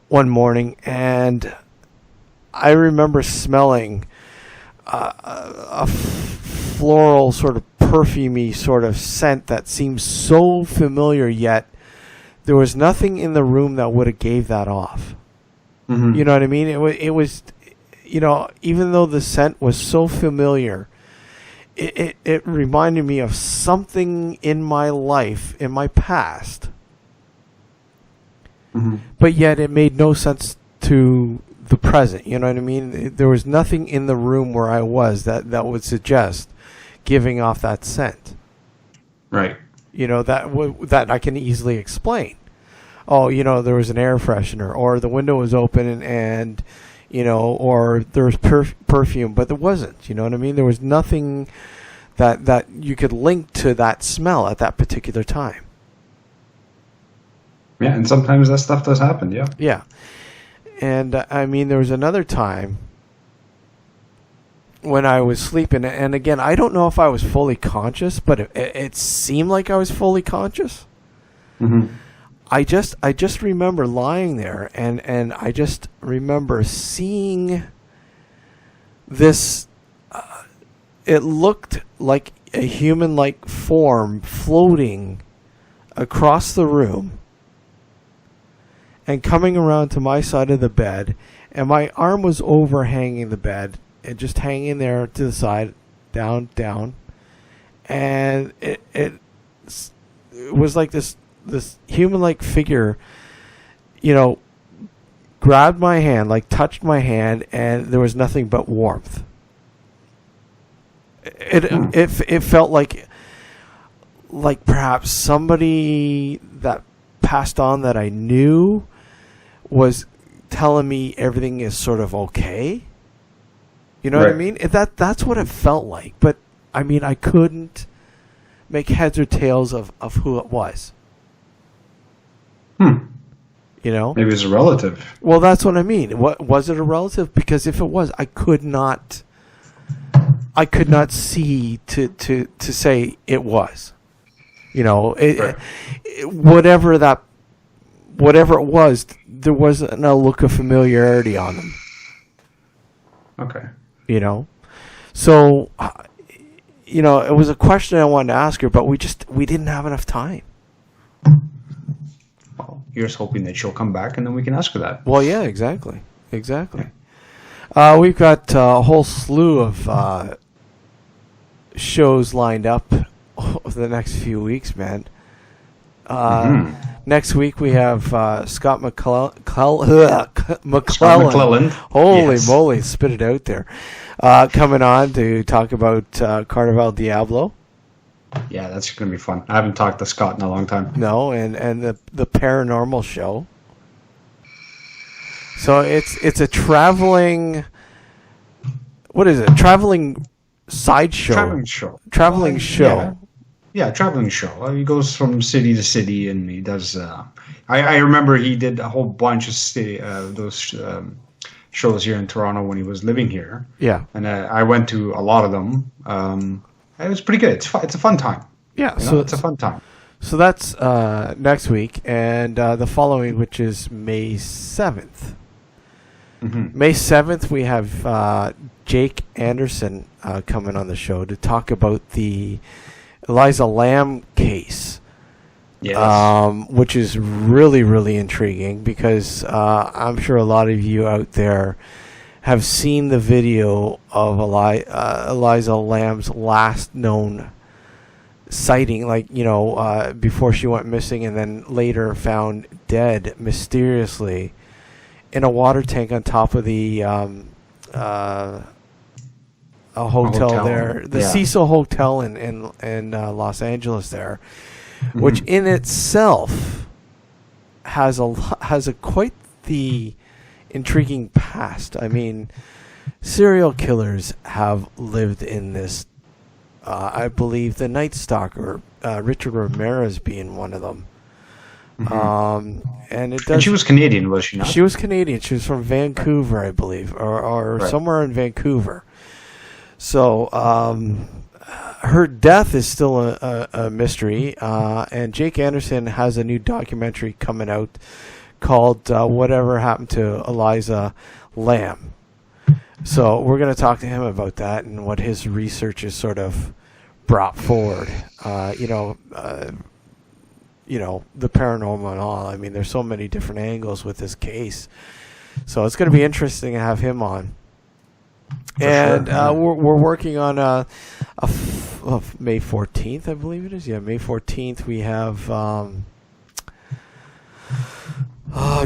one morning, and I remember smelling a floral sort of perfumey sort of scent that seemed so familiar, yet there was nothing in the room that would have gave that off. Mm-hmm. You know what I mean? It was, you know, even though the scent was so familiar, it reminded me of something in my life, in my past. Mm-hmm. But yet it made no sense to the present. You know what I mean? There was nothing in the room where I was that would suggest giving off that scent. Right. You know, that I can easily explain. Oh, you know, there was an air freshener, or the window was open and you know, or there was perfume, but there wasn't. You know what I mean? There was nothing that you could link to that smell at that particular time. Yeah, and sometimes that stuff does happen, yeah. Yeah. And, I mean, there was another time when I was sleeping, and again, I don't know if I was fully conscious, but it seemed like I was fully conscious. Mm-hmm. I just remember lying there, and I just remember seeing this, it looked like a human-like form floating across the room and coming around to my side of the bed, and my arm was overhanging the bed and just hanging there to the side, down, and it was like this human-like figure, you know, grabbed my hand, like touched my hand, and there was nothing but warmth. It felt like perhaps somebody that passed on that I knew was telling me everything is sort of okay. You know what I mean? That's what it felt like. But, I mean, I couldn't make heads or tails of who it was. You know? Maybe it's a relative. Well, that's what I mean. Was it a relative? Because if it was, I could not see to say it was. You know, whatever it was, there wasn't a look of familiarity on them. Okay. You know? So, you know, it was a question I wanted to ask her, but we didn't have enough time. Well, you're just hoping that she'll come back and then we can ask her that. Well, yeah, exactly. We've got a whole slew of shows lined up over the next few weeks, man. Next week we have Scott McClellan. Holy moly, spit it out there. Coming on to talk about Carnival Diablo. Yeah, that's going to be fun. I haven't talked to Scott in a long time. No, and the paranormal show. So it's a traveling. What is it? Traveling sideshow. Traveling show. Yeah, traveling show. He goes from city to city, and he does. I remember he did a whole bunch of those shows here in Toronto when he was living here. Yeah, and I went to a lot of them. It was pretty good. It's a fun time. Yeah, so it's a fun time. So that's next week, and the following, which is May 7th. Mm-hmm. May 7th, we have Jake Anderson coming on the show to talk about the Eliza Lamb case. Yes. Which is really, really intriguing because I'm sure a lot of you out there have seen the video of Eliza Lamb's last known sighting, before she went missing and then later found dead mysteriously in a water tank on top of the a hotel there, the Cecil Hotel in Los Angeles there. Mm-hmm. Which in itself has a quite the intriguing past. I mean, serial killers have lived in this. I believe the Night Stalker, Richard Ramirez being one of them. Mm-hmm. And she was Canadian, was she not? She was Canadian. She was from Vancouver, I believe, or right. somewhere in Vancouver. So. Her death is still a mystery, and Jake Anderson has a new documentary coming out called Whatever Happened to Eliza Lamb. So we're going to talk to him about that and what his research has sort of brought forward. The paranormal and all. I mean, there's so many different angles with this case. So it's going to be interesting to have him on. And we're working on May 14th, I believe it is. Yeah, May 14th. We have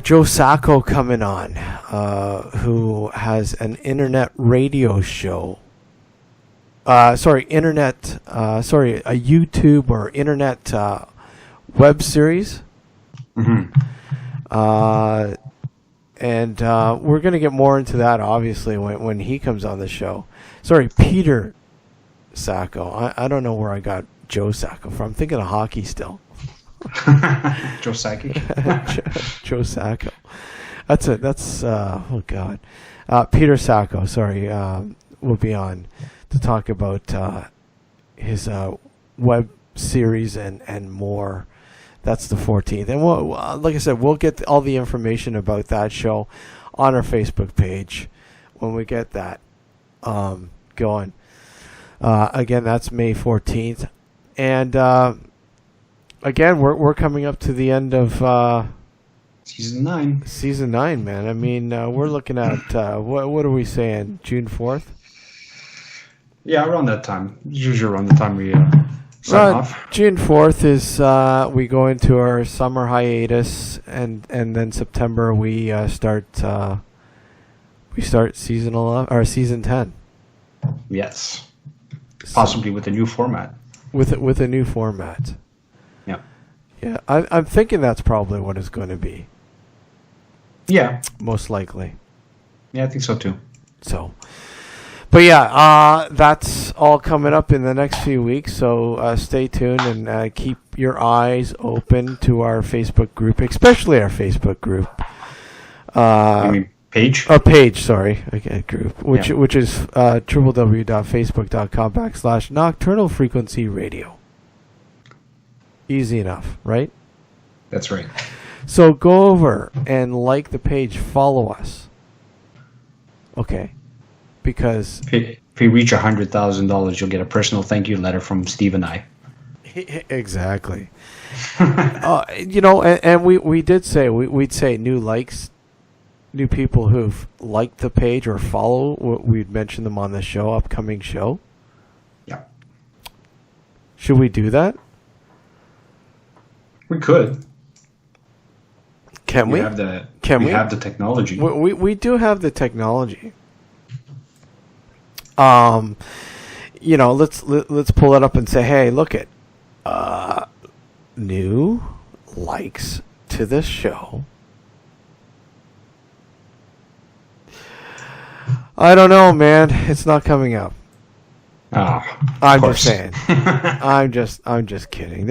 Joe Sacco coming on, who has an internet radio show. A YouTube or internet web series. Mm-hmm. And we're going to get more into that, obviously, when he comes on the show. Sorry, Peter Sacco. I don't know where I got Joe Sacco from. I'm thinking of hockey still. Joe Sacco. Joe Sacco. That's it. That's, oh, God. Peter Sacco, sorry, will be on to talk about his web series and more. That's the 14th. And like I said, we'll get all the information about that show on our Facebook page when we get that going. Again, that's May 14th. And again, we're coming up to the end of Season 9. Season 9, man. I mean, we're looking at, what are we saying, June 4th? Yeah, around that time. Usually around the time we sign off. June 4th is we go into our summer hiatus, and then September we start season 11 or season 10. Yes, possibly with a new format. With a new format. Yeah. Yeah, I'm thinking that's probably what it's going to be. Yeah, most likely. Yeah, I think so too. So. But yeah, that's all coming up in the next few weeks, so stay tuned and keep your eyes open to our Facebook group, especially our Facebook group. You mean page? Page, sorry. Okay, group, which is www.facebook.com/Nocturnal Frequency Radio. Easy enough, right? That's right. So go over and like the page, follow us. Okay. Because if we reach $100,000, you'll get a personal thank you letter from Steve and I. Exactly. And we did say we'd say new likes, new people who've liked the page or follow. We'd mention them on the show, upcoming show. Yeah. Should we do that? We could. Can we? We have the technology. We do have the technology. Let's pull it up and say, hey, look at new likes to this show. I don't know, man. It's not coming up. Oh, I'm just saying. I'm just kidding.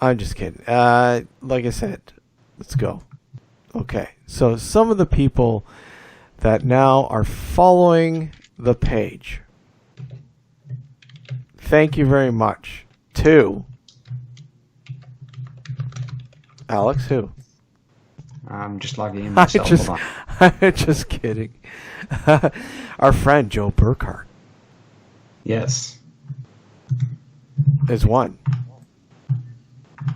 I'm just kidding. Like I said, let's go. Okay. So some of the people that now are following the page. Thank you very much. Who? Alex, who? I'm just logging in myself. Hold on. I'm just kidding. Our friend Joe Burkhart. Yes. Is one.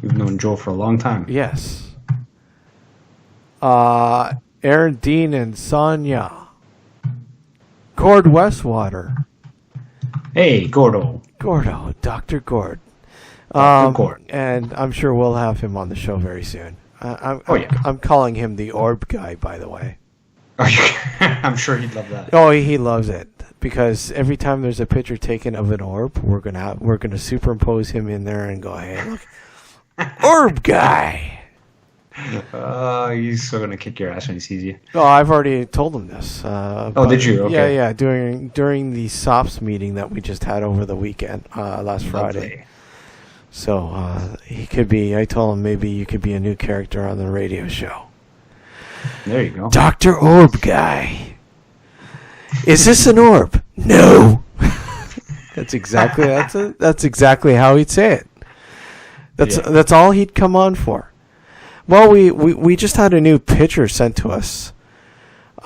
We've known Joe for a long time. Yes. Aaron Dean and Sonia. Gord Westwater. Hey, Gordo. Dr. Gord. Gord. And I'm sure we'll have him on the show very soon. I'm calling him the Orb guy, by the way. I'm sure he'd love that. Oh, he loves it because every time there's a picture taken of an orb, we're gonna superimpose him in there and go, hey, look, Orb guy. He's still gonna kick your ass when he sees you. Oh, I've already told him this. Did you? Okay. Yeah. During the SOPS meeting that we just had over the weekend, last Friday. So he could be. I told him maybe you could be a new character on the radio show. There you go. Dr. Orb guy. Is this an orb? No. That's exactly how he'd say it. That's all he'd come on for. Well, we just had a new picture sent to us,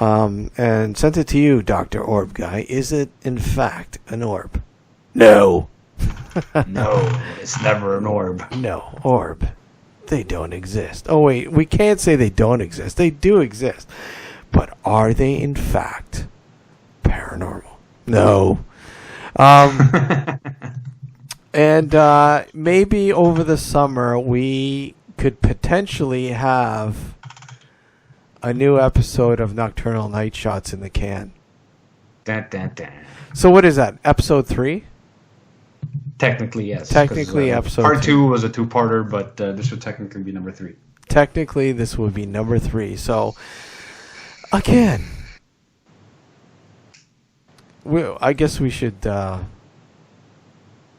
and sent it to you, Dr. Orb guy. Is it in fact an orb? No. No, it's never an orb. No, orb. They don't exist. Oh, wait, we can't say they don't exist. They do exist. But are they, in fact, paranormal? No. And maybe over the summer, we could potentially have a new episode of Nocturnal Night Shots in the can. Dun, dun, dun. So what is that, episode 3? Technically, yes. Technically, episode part 2 was a 2-parter, but this would technically be number 3. Technically, this would be number 3. So, again, I guess we should. I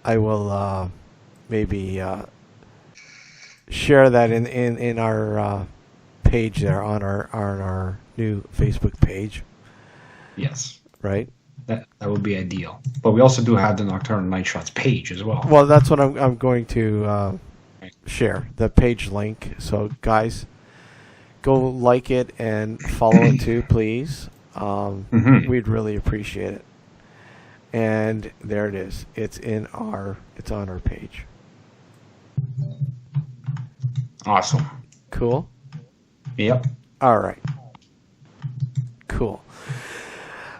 will maybe share that in our page there on our new Facebook page. Yes. Right. That would be ideal. But we also do have the Nocturnal Night Shots page as well. Well, that's what I'm going to share, the page link. So, guys, go like it and follow it too, please. We'd really appreciate it. And there it is. It's on our page. Awesome. Cool? Yep. All right. Cool.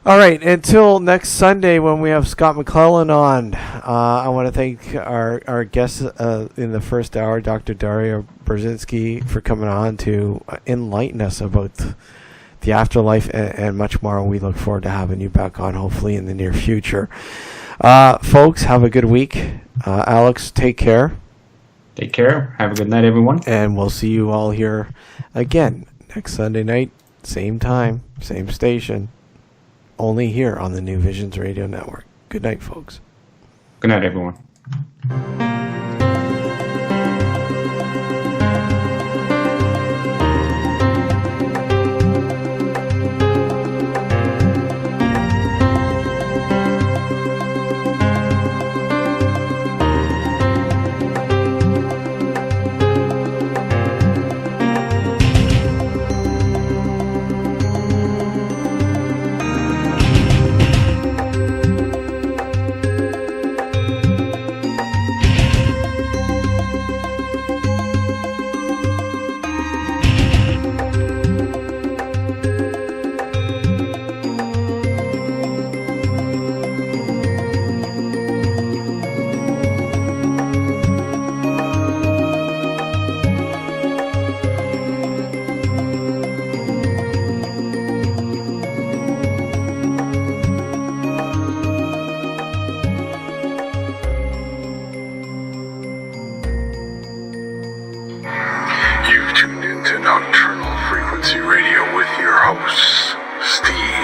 All right, until next Sunday when we have Scott McClellan on, I want to thank our guest in the first hour, Dr. Daria Berzinski, for coming on to enlighten us about the afterlife and much more. We look forward to having you back on, hopefully, in the near future. Folks, have a good week. Alex, take care. Take care. Have a good night, everyone. And we'll see you all here again next Sunday night, same time, same station. Only here on the New Visions Radio Network. Good night, folks. Good night, everyone. Nocturnal Frequency Radio with your hosts, Steve